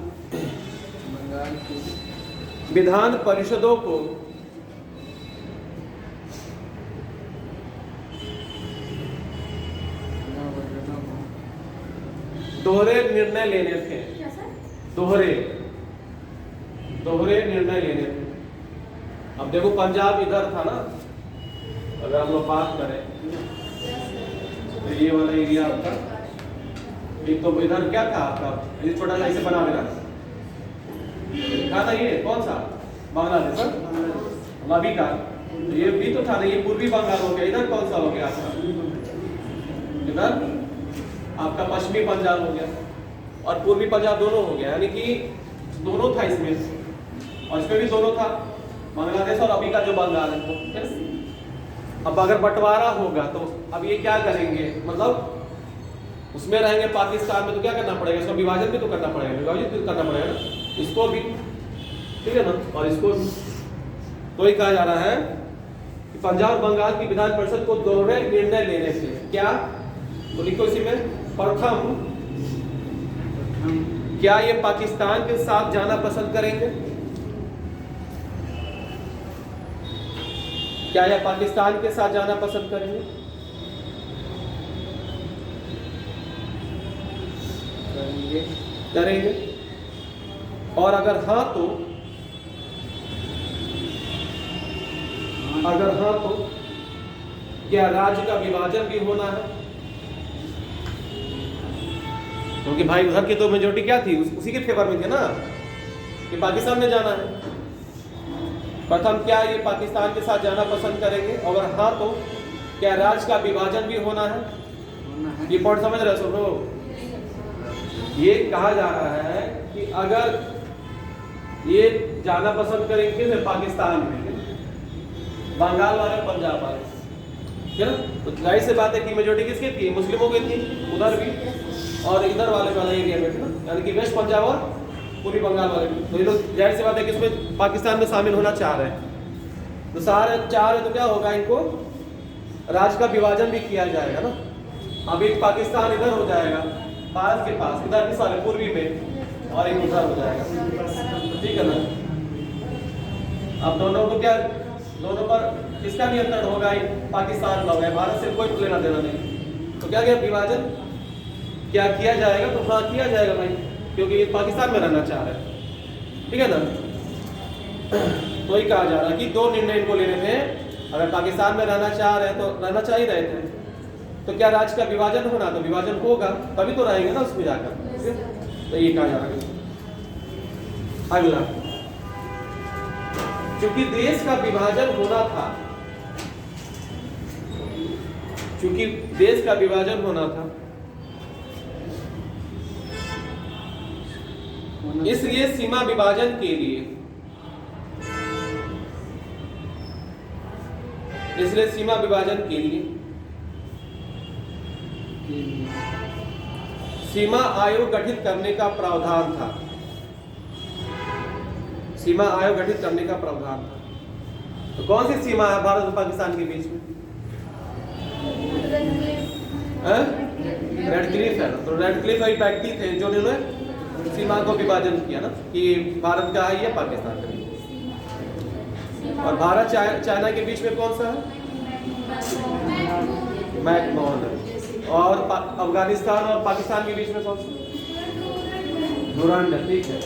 विधान परिषदों को दोहरे निर्णय लेने थे। दोहरे निर्णय लेने थे। अब देखो पंजाब इधर था ना, अगर हम लोग बात करें तो ये वाला एरिया आपका, एक तो इधर क्या था आपका, ये छोटा सा इसे बना देना था, ये कौन सा बांग्लादेश अभी का, ये भी तो था ना, ये पूर्वी बंगाल हो गया। इधर कौन सा हो गया आपका, इधर आपका पश्चिमी पंजाब हो गया और पूर्वी पंजाब दोनों हो गया, यानी कि दोनों था इसमें, और इसमें भी दोनों था, बांग्लादेश और अभी का जो बंगाल है वो। अब अगर बंटवारा होगा तो अब ये क्या करेंगे, मतलब उसमें रहेंगे पाकिस्तान में, तो क्या करना पड़ेगा, इसका विभाजन भी तो करना पड़ेगा, विभाजित भी करना पड़ेगा ना, इसको भी, ठीक है ना, और इसको भी। तो ये कहा जा रहा है कि पंजाब और बंगाल की विधान परिषद को दोहरे निर्णय लेने से क्या, तो लिखो इसी में, प्रथम क्या ये पाकिस्तान के साथ जाना पसंद करेंगे, क्या ये पाकिस्तान के साथ जाना पसंद करेंगे, करेंगे, और अगर हाँ तो, अगर हाँ तो क्या राज्य का विभाजन भी होना है, क्योंकि भाई उधर की तो मेजोरिटी क्या थी, उसी के फेवर में थे ना कि पाकिस्तान में जाना है। प्रथम क्या ये पाकिस्तान के साथ जाना पसंद करेंगे, और अगर हाँ तो क्या राज्य का विभाजन भी होना है। ये पॉइंट समझ रहे हो लोग, ये कहा जा रहा है कि अगर ये जाना पसंद करेंगे तो पाकिस्तान में, बंगाल वाले पंजाब वाले, ठीक है ना, तो जाहिर सी बात है कि मेजोरिटी किसकी थी, मुस्लिमों की थी उधर भी और इधर वाले एरिया में, यानी कि वेस्ट पंजाब और पूर्वी बंगाल वाले भी। तो ये लोग जाहिर सी बात है कि इसमें पाकिस्तान में शामिल होना चाह रहे हैं, तो सारे चाह रहे तो क्या होगा, इनको राज्य का विभाजन भी किया जाएगा ना। अभी पाकिस्तान इधर हो जाएगा भारत के पास, इधर भी सारे पूर्वी में, और एक उधर हो जाएगा, ठीक है ना। अब दोनों को क्या, दोनों पर किसका नियंत्रण होगा, पाकिस्तान का होगा, भारत से कोई लेना देना नहीं। तो क्या क्या विभाजन क्या किया जाएगा, तो हाँ किया जाएगा भाई, क्योंकि ये पाकिस्तान में रहना चाह रहे हैं, ठीक है ना। तो ही कहा जा रहा है कि दो निर्णय इनको लेने थे, अगर पाकिस्तान में रहना चाह रहे हैं तो रहना चाह ही रहे थे, तो क्या राज्य का विभाजन होना, तो विभाजन होगा तभी तो रहेंगे ना उसमें जाकर, तो ये कहा जा रहा है। अगला, क्योंकि देश का विभाजन होना था, क्योंकि देश का विभाजन होना था, इसलिए सीमा विभाजन के लिए, इसलिए सीमा विभाजन के लिए सीमा आयोग गठित करने का प्रावधान था, सीमा आयोग गठित करने का प्रावधान था। तो कौन सी सीमा है भारत और पाकिस्तान के बीच में, रेड क्लिफ है। तो रेड क्लिफ एक व्यक्ति थे जो उन्होंने सीमा को विभाजन किया ना, कि भारत का है या पाकिस्तान का है। और भारत चाइना के बीच में कौन सा है, मैकमोहन है। और अफगानिस्तान और पाकिस्तान के बीच में कौन सा, डुरांड, ठीक है।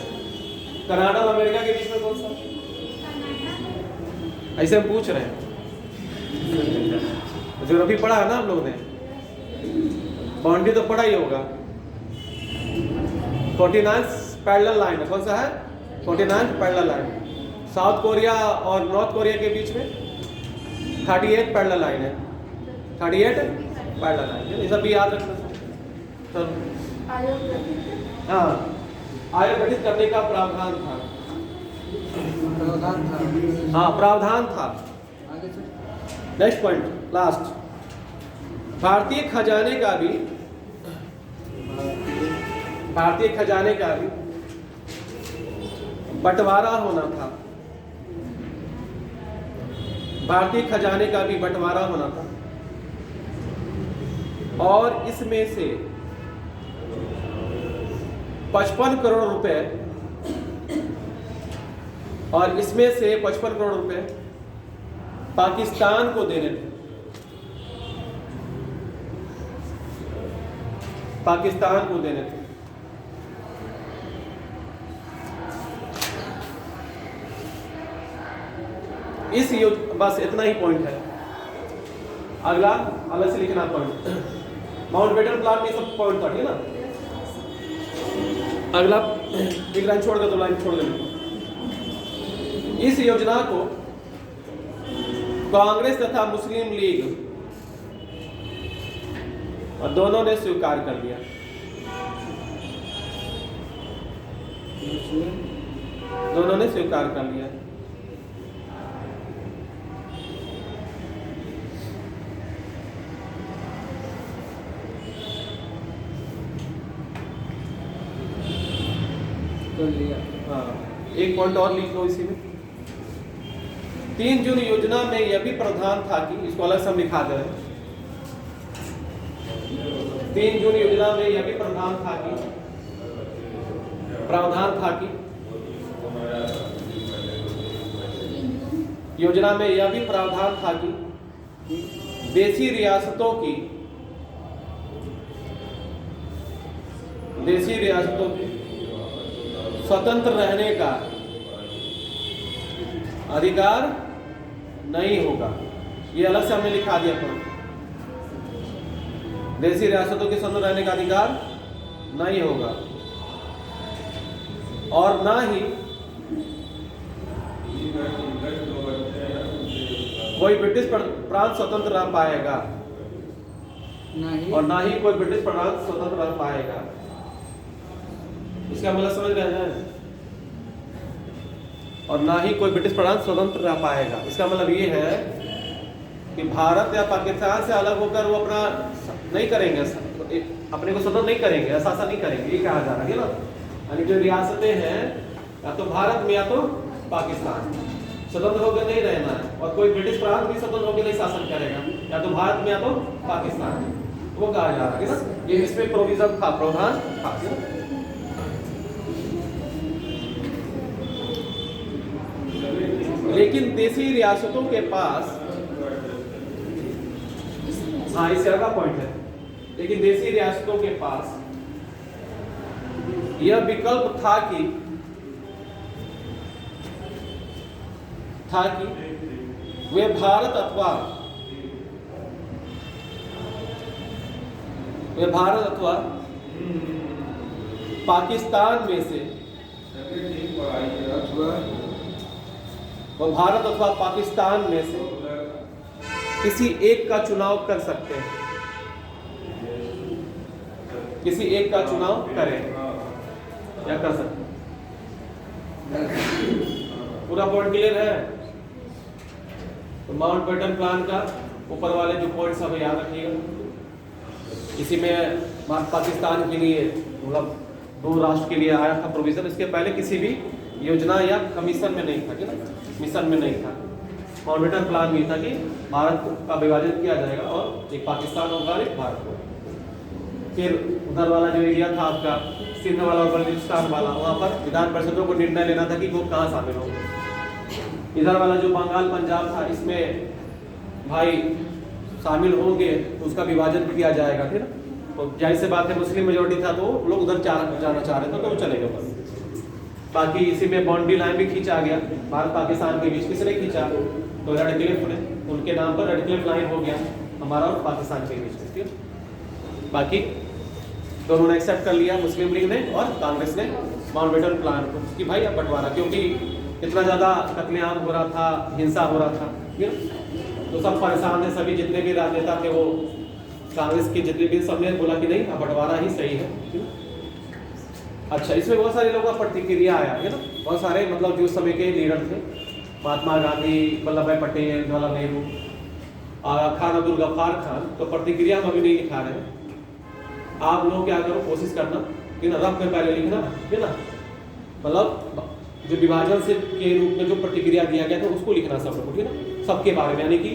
कनाडा और अमेरिका के बीच में कौन सा, ऐसे हम पूछ रहे हैं, ज्योग्राफी पढ़ा है ना हम लोगों ने, बाउंड्री तो पढ़ा ही होगा। 49 पैरेलल लाइन है, कौन सा है, 49 पैरेलल लाइन। साउथ कोरिया और नॉर्थ कोरिया के बीच में 38 पैरेलल लाइन है, 38 पैरेलल लाइन, ये सब भी याद रखना। हाँ, आयोग गठित करने का प्रावधान था, हाँ प्रावधान था। नेक्स्ट पॉइंट, लास्ट, भारतीय खजाने का भी, भारतीय खजाने का भी बंटवारा होना था, भारतीय खजाने का भी बंटवारा होना था और इसमें से 55 करोड़ रुपए और इसमें से 55 करोड़ रुपए पाकिस्तान को देने थे। पाकिस्तान को देने थे। इस बस इतना ही पॉइंट है। अगला अलग से लिखना पॉइंट, माउंटबेटन प्लान में सब पॉइंट था, ठीक है ना। अगला एक लाइन छोड़ दे, दो लाइन छोड़ दे। इस योजना को कांग्रेस तथा मुस्लिम लीग और दोनों ने स्वीकार कर लिया। दोनों ने स्वीकार कर लिया। हाँ, एक पॉइंट और लिख लो इसी में। 3 जून योजना में यह भी प्रावधान था कि, इसको अलग से हम लिखा दे रहे हैं। 3 जून योजना में यह भी प्रावधान था कि योजना में यह भी प्रावधान था कि देशी रियासतों की स्वतंत्र रहने का अधिकार नहीं होगा। ये अलग से हमने लिखा दिया था। देशी रियासतों के स्वतंत्र रहने का अधिकार नहीं होगा और ना ही कोई ब्रिटिश प्रांत स्वतंत्र रह पाएगा और ना ही कोई ब्रिटिश प्रांत स्वतंत्र रह पाएगा। इसका मतलब समझ रहे हैं? और ना ही कोई ब्रिटिश प्रांत स्वतंत्र रह पाएगा। इसका मतलब ये है कि भारत या पाकिस्तान से अलग होकर वो अपना नहीं करेंगे, अपने को स्वतंत्र नहीं करेंगे, शासन नहीं करेंगे, ये कहा जा रहा है ना। यानी जो रियासतें हैं या तो भारत में या तो पाकिस्तान, स्वतंत्र होकर नहीं रहना है। और कोई ब्रिटिश प्रांत भी स्वतंत्र होकर नहीं शासन करेगा, या तो भारत में या तो पाकिस्तान, वो कहा जा रहा है ना। ये इसमें प्रोविजन था, प्रावधान था। लेकिन देशी रियासतों के पास, हाँ इससे अगला पॉइंट है, लेकिन देशी रियासतों के पास यह विकल्प था कि वे भारत अथवा पाकिस्तान में से किसी एक का चुनाव कर सकते हैं, किसी एक का चुनाव करें या कर सकते हैं। पूरा पॉइंट क्लियर है? तो माउंटबेटन प्लान का ऊपर वाले जो पॉइंट सब याद रखिएगा। इसी में पाकिस्तान के लिए मतलब 2 राष्ट्र के लिए आया था प्रोविजन। इसके पहले किसी भी योजना या कमीशन में नहीं था, ना मिशन में नहीं था। माउंटबेटन प्लान में था कि भारत का विभाजन किया जाएगा और एक पाकिस्तान होगा और एक भारत होगा। फिर उधर वाला जो एरिया था आपका सिंध वाला और बलूचिस्तान वाला, वहाँ पर विधान परिषदों को निर्णय लेना था कि वो कहाँ शामिल होंगे। इधर वाला जो बंगाल पंजाब था, इसमें भाई शामिल होंगे तो उसका विभाजन भी किया जाएगा, ठीक है। तो जाहिर सी बात है मुस्लिम मेजोरिटी था तो लोग उधर जाना चाह रहे थे तो वो चले गए बस। बाकी इसी में बाउंड्री लाइन भी खींचा गया भारत पाकिस्तान के बीच। किसने खींचा? तो रेडक्लिफ ने, उनके नाम पर रेडक्लिफ लाइन हो गया हमारा और पाकिस्तान के बीच में, ठीक है। बाकी दोनों ने एक्सेप्ट कर लिया, मुस्लिम लीग ने और कांग्रेस ने माउंटबेटन प्लान को कि भाई अब बंटवारा, क्योंकि इतना ज़्यादा कत्लेआम हो रहा था, हिंसा हो रहा था, ठीक है। तो सब परेशान थे, सभी जितने भी राजनेता थे वो कांग्रेस के जितने भी, सबने बोला कि नहीं अब बंटवारा ही सही है, ठीक है। अच्छा, इसमें बहुत सारे लोगों का प्रतिक्रिया आया है ना। बहुत सारे मतलब जो समय के लीडर थे, महात्मा गांधी, वल्लभ भाई पटेल, जवाहरलाल नेहरू, खान अब्दुल गफ्फार खान। तो प्रतिक्रिया हम अभी नहीं लिखा रहे हैं। आप लोग क्या करो, कोशिश करना कि ना रफ में पहले लिखना है ना, मतलब जो विभाजन से के रूप में जो प्रतिक्रिया दिया गया था उसको लिखना सब लोग, ठीक है ना, सबके बारे में, यानी कि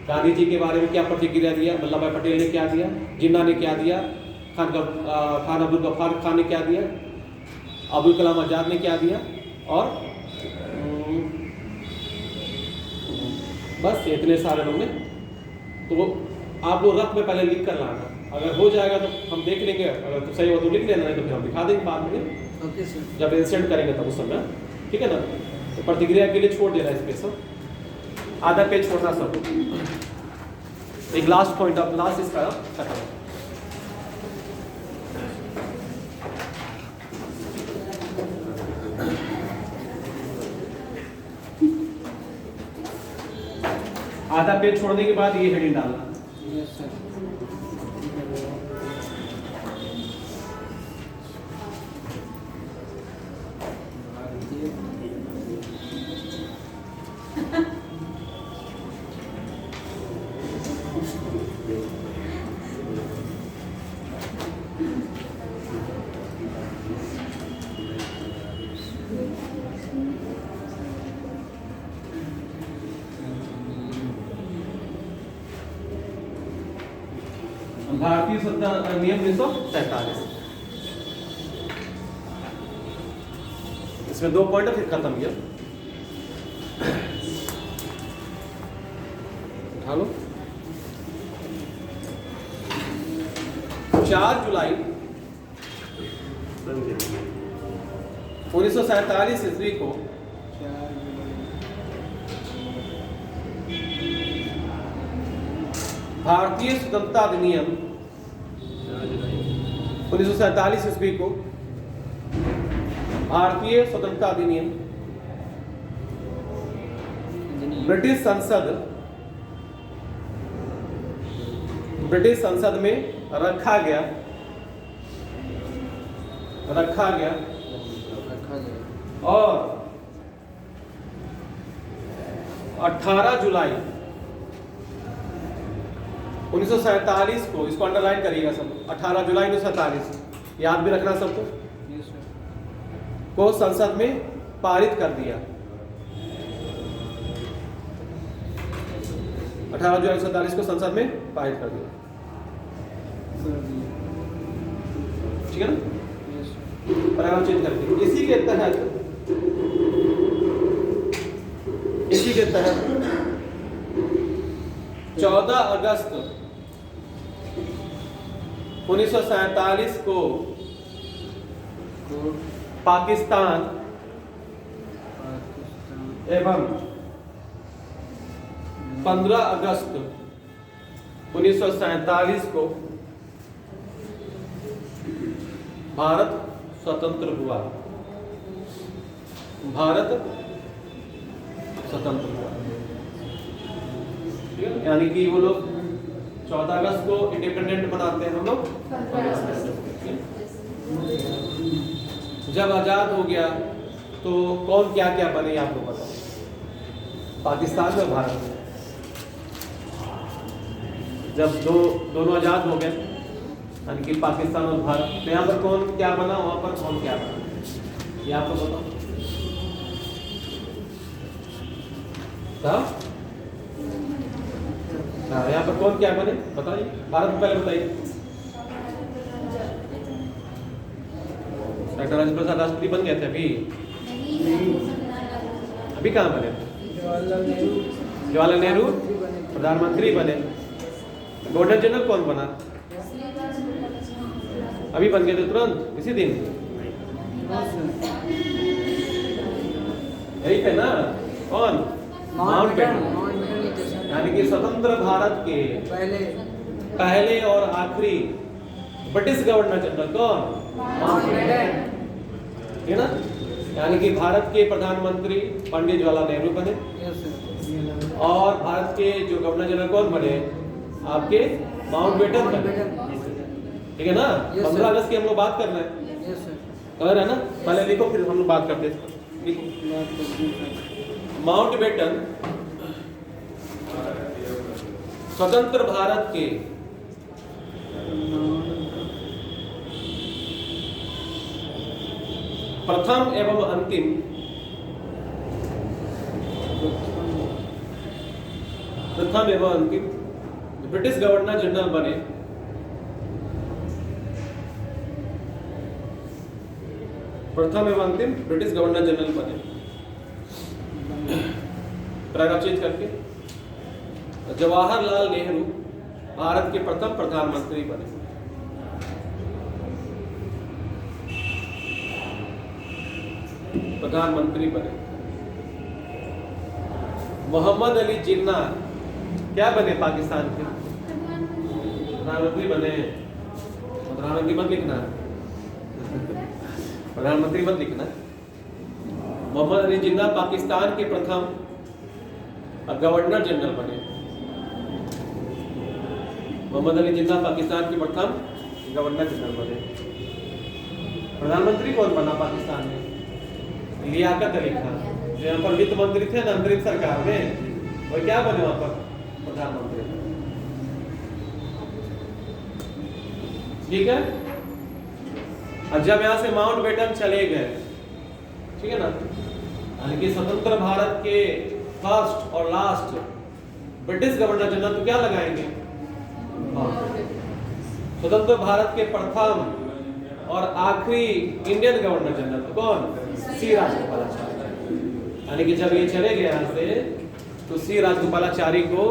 गांधी जी के बारे में क्या प्रतिक्रिया दिया, वल्लभ भाई पटेल ने क्या दिया, जिन्ना ने क्या दिया, खान अब्दुल गफ्फार खान ने क्या दिया, अब्दुल कलाम आज़ाद ने क्या दिया, और बस इतने सारे लोग ने। तो आप लोग रफ में पहले लिख कर लाना, अगर हो जाएगा तो हम देख लेंगे, अगर तो सही हो तो लिख लेना, नहीं तो फिर हम दिखा देंगे बाद में ओके सर। जब इंसेंट करेंगे तब उस समय, ठीक है ना। तो प्रतिक्रिया के लिए छोड़ देना स्पेस, आधा पेज छोड़ना सब। एक लास्ट पॉइंट, अब लास्ट इसका खत्म। आधा पेज छोड़ने के बाद ये हेडिंग डालना। Yes sir. भारतीय सत्ता नियम 1947, इसमें 2 पॉइंट है, फिर खत्म किया। उठा लो। 4 जुलाई 1947 ईस्वी को भारतीय स्वतंत्रता अधिनियम 1947 ईस्वी को भारतीय स्वतंत्रता अधिनियम ब्रिटिश संसद में रखा गया और 18 जुलाई 1947 को, इसको अंडरलाइन करिएगा सब, 18 जुलाई 1947 याद भी रखना सबको, को संसद में पारित कर दिया। 18 जुलाई 1947 को संसद में पारित कर दिया, ठीक है ना। पैराग्राफ चेंज करके इसी के तहत 14 अगस्त 1947 को पाकिस्तान एवं 15 अगस्त 1947 को भारत स्वतंत्र हुआ। यानी कि वो लोग 14 अगस्त को इंडिपेंडेंट बनाते हैं हम लोग। जब आजाद हो गया तो कौन क्या क्या बने आप लोग बताओ, पाकिस्तान में भारत में। जब दोनों आजाद हो गए यानी कि पाकिस्तान और भारत, तो यहाँ पर कौन क्या बना, वहां पर कौन क्या बना, ये आपको बताओ। यहाँ पर कौन क्या बने बताइए, भारत में पहले बताइए। डॉक्टर राजेंद्र प्रसाद राष्ट्रपति बन गए थे अभी कहाँ बने? जवाहरलाल नेहरू प्रधानमंत्री बने। गवर्नर जनरल कौन बना? अभी बन गए थे तुरंत इसी दिन, यही थे ना। कौन? माउंटबेटन। यानी कि स्वतंत्र भारत के पहले और आखिरी ब्रिटिश गवर्नर जनरल कौन? माउंटबेटन, है ना। यानी कि भारत के प्रधानमंत्री पंडित जवाहरलाल नेहरू बने और भारत के जो गवर्नर जनरल कौन बने? आपके माउंटबेटन बने, ठीक है ना। 15 अगस्त की हम लोग बात कर रहे हैं, कह रहे हैं ना। पहले लिखो फिर हम लोग बात करते हैं। लिखो, माउंटबेटन स्वतंत्र भारत के प्रथम एवं अंतिम ब्रिटिश गवर्नर जनरल बने प्रथम एवं अंतिम ब्रिटिश गवर्नर जनरल बने। पैराग्राफ चेंज करके जवाहरलाल नेहरू भारत के प्रथम प्रधानमंत्री बने। मोहम्मद अली जिन्ना क्या बने? पाकिस्तान के प्रधानमंत्री बने। प्रधानमंत्री मत लिखना, प्रधानमंत्री मत लिखना। मोहम्मद अली जिन्ना पाकिस्तान के प्रथम गवर्नर जनरल बने। मोहम्मद अली जिन्ना पाकिस्तान के प्रथम गवर्नर जनरल बने। प्रधानमंत्री कौन बना पाकिस्तान में? लियाकत अली खान, जो यहाँ पर वित्त मंत्री थे ना अंतरिम सरकार में, वो क्या बने वहां पर? प्रधानमंत्री। ठीक है। और जब यहाँ से माउंटबेटन चले गए, ठीक है ना, यानी कि स्वतंत्र भारत के फर्स्ट और लास्ट ब्रिटिश गवर्नर जनरल तो क्या लगाएंगे? स्वतंत्र भारत के प्रथम और आखिरी इंडियन गवर्नर जनरल कौन? सी राजगोपालाचारी। यानी कि जब ये चले गए यहाँ से तो सी राजगोपालाचारी को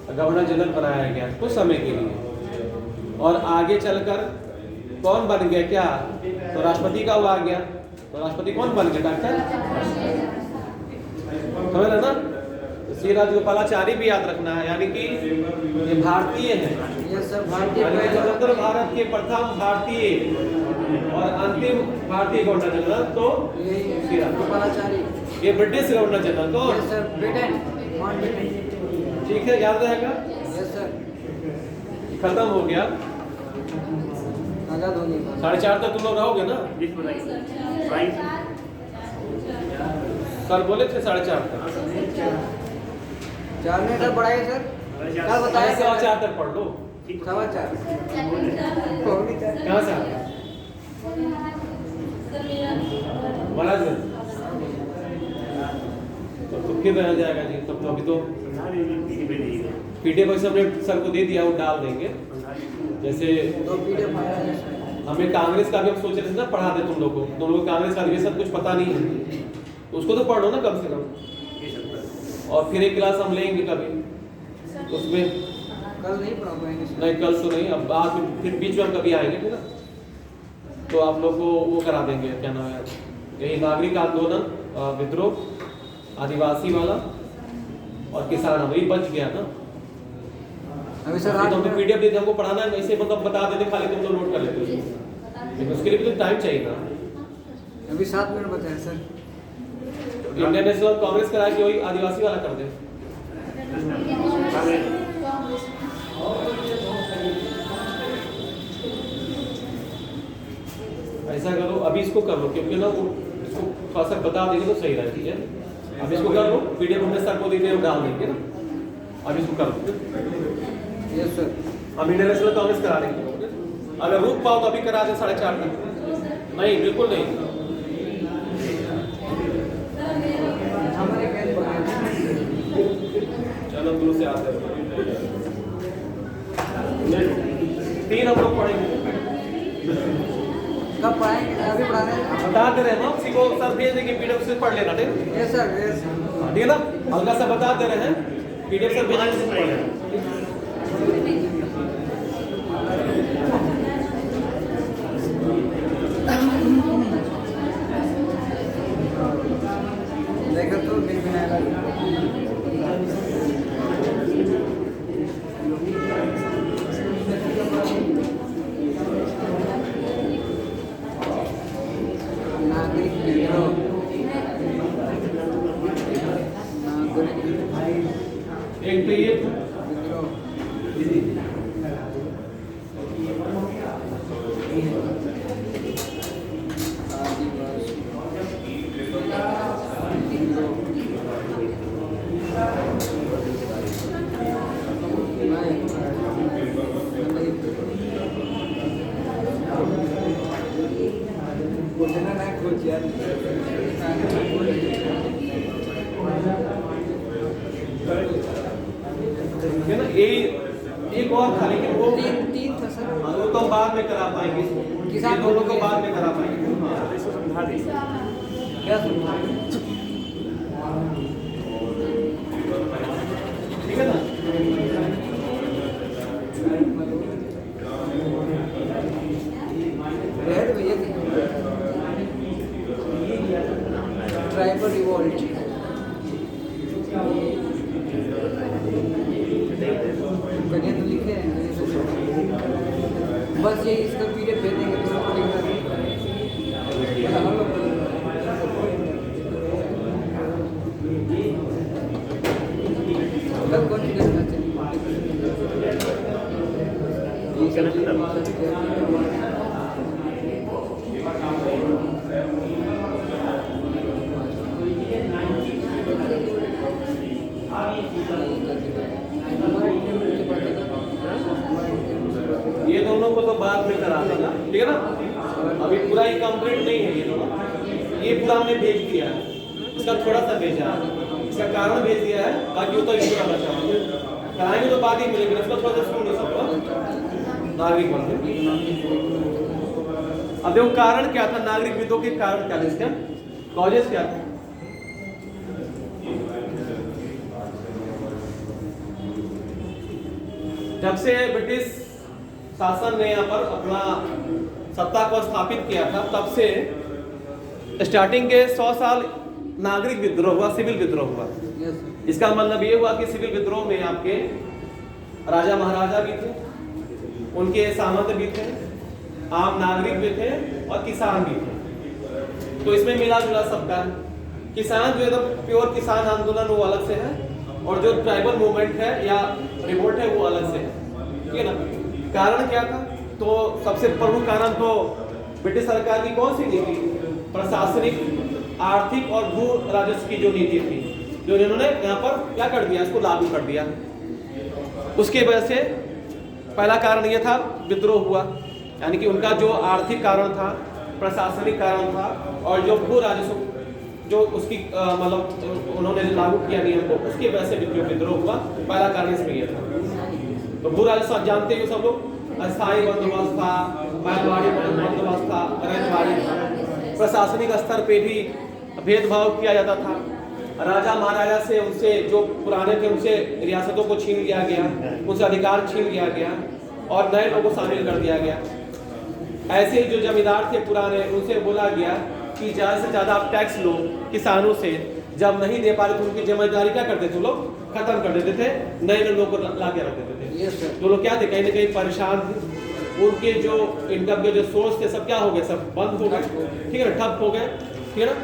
गवर्नर जनरल बनाया गया कुछ समय के लिए। और आगे चलकर कौन बन गया? क्या तो राष्ट्रपति का वो आ गया। तो राष्ट्रपति कौन बन गया? डॉक्टर समझ रहे ना? तो सी राजगोपालाचारी भी याद रखना है, यानी कि ये भारतीय है। स्वतंत्र भारत के प्रथम भारतीय और अंतिम भारतीय गवर्नर जनरल तो सी राजगोपालाचारी। ये ब्रिटिश गवर्नर जनरल तो ठीक है, याद रहेगा। खत्म हो गया। 4:30 तक तुम लोग रहोगे ना? सर बोले थे 4:30 तक। 4 मिनट तक पढ़ाइए सर। कल बताया 4:15 तक पढ़ लो। 4:15 कहाँ से आते हैं? महाराज तो फिर रह जाएगा जी। तब तो अभी तो पीडीएफ वैसे हमने सर को दे दिया, वो डाल देंगे। जैसे हमें कांग्रेस का भी हम सोच रहे थे ना पढ़ा दे तुम लोग को कांग्रेस का अधिवेशन कुछ पता नहीं है, तो उसको तो पढ़ लो ना कम से कम। और फिर एक क्लास हम लेंगे कभी उसमें। कल नहीं पढ़ा पाएंगे? नहीं कल तो नहीं, अब बाद में फिर बीच में हम कभी आएंगे फिर ना, तो आप लोग को वो करा देंगे। क्या नाम है? यही नागरिक आंदोलन, विद्रोह, आदिवासी वाला और किसान, वही बच गया ना। अभी सर तो हमने पीडीएफ दे दी, हमको पढ़ाना है वैसे मतलब बता देते, खाली तुम लोग नोट कर लेते हो, लेकिन उसके लिए भी तो टाइम चाहिए ना। अभी 7 मिनट बचे हैं सर। इंडियन नेशनल कांग्रेस करा के वही आदिवासी वाला कर दे। ऐसा करो, अभी इसको कर लो, क्योंकि ना वो इसको थोड़ा सा बता देंगे तो सही रहती है। अब इसको कर लो, पीडीएफ हमने सर को दे दिया, डाल देंगे ना। अब इसको कर लो। Yes sir. हम इंडियन नेशनल कांग्रेस करा देंगे। अगर रुक पाओ तो अभी करा दे 4:30 तक। नहीं बिल्कुल नहीं। चलो गुरु से आते हैं। 3 हम लोग पढ़ेंगे। कब पढ़ाएंगे? अभी पढ़ा रहे हैं। बता दे रहे हैं हम, किसी को सर भेज देंगे, पीडीएफ से पढ़ लेना। ठीक है यस सर, यस। ठीक है ना, हल्का सा बता दे रहे हैं, पीडीएफ से भेजने से पढ़ लेना। देखो तो बिल बनाएगा। नागरिक विद्रोह, एक तो ये विद्रोह, एक और था, लेकिन वो तीन था सर। वो तो हम बाद में करा पाएंगे, किसान ये दोनों को बाद में करा पाएंगे। क्या समझा? ठीक है ना। रेड भैया ट्राइबल रिवॉल्ट बढ़िया तो लिखे हैं, बस ये इसका पीरियड भेज देंगे तो हम लोग कल कौन सी करना ये दोनों को तो बाद में करा देगा, ठीक है ना। अभी पूरा ही कंप्लीट नहीं है ये दोनों, ये पूरा हमने भेज दिया है, इसका थोड़ा सा भेजा है, इसका कारण भेज दिया है, बाकी वो तो पूरा बचा कराएंगे तो बाद ही मिलेगी, इसका थोड़ा सा सुन लो सबको। नागरिक बनते अब देखो कारण क्या था, नागरिक विद्रोह के कारण क्या थे, इसका कॉजेस क्या थे। जब से ब्रिटिश शासन ने यहाँ पर अपना सत्ता को स्थापित किया था, तब से स्टार्टिंग के 100 साल नागरिक विद्रोह हुआ, सिविल विद्रोह हुआ। इसका मतलब ये हुआ कि सिविल विद्रोह में आपके राजा महाराजा भी थे, उनके सामंत भी थे, आम नागरिक भी थे और किसान भी थे। तो इसमें मिला जुला सबका, किसान जो है तो प्योर किसान आंदोलन वो अलग से है, और जो ट्राइबल मूवमेंट है या रिवोल्ट है वो अलग से है, ठीक है ना। कारण क्या था, तो सबसे प्रमुख कारण तो ब्रिटिश सरकार की कौन सी नीति, प्रशासनिक, आर्थिक और भू राजस्व की जो नीति थी, जो इन्होंने यहाँ पर क्या कर दिया, इसको लागू कर दिया। उसकी वजह से पहला कारण ये था विद्रोह हुआ, यानी कि उनका जो आर्थिक कारण था, प्रशासनिक कारण था, और जो भू राजस्व जो उसकी मतलब उन्होंने लागू किया नियम को, उसकी वजह से विद्रोह हुआ। पहला कारण इसमें यह था। तो भू राजस्व आप जानते हो सब लोग, अस्थायी बंदोबस्त था, बैलगाड़ी बंदोबस्त था, रैतवाड़ी था। प्रशासनिक स्तर पे भी भेदभाव किया जाता था, राजा महाराजा से उनसे जो पुराने थे उनसे रियासतों को छीन लिया गया, उनसे अधिकार छीन लिया गया और नए लोगों को शामिल कर दिया गया। ऐसे जो जमींदार थे पुराने, उनसे बोला गया कि ज़्यादा से ज़्यादा आप टैक्स लो किसानों से, जब नहीं दे पा रहे तो उनकी जिम्मेदारी क्या करते थे, लोग खत्म कर देते थे, नए लोगों को ला के रख देते थे। तो लोग क्या थे, कहीं ना कहीं परेशान थे, उनके जो इनकम के जो सोर्स थे सब क्या हो गए, सब बंद हो गए, ठीक है ना, ठप हो गए, ठीक है ना।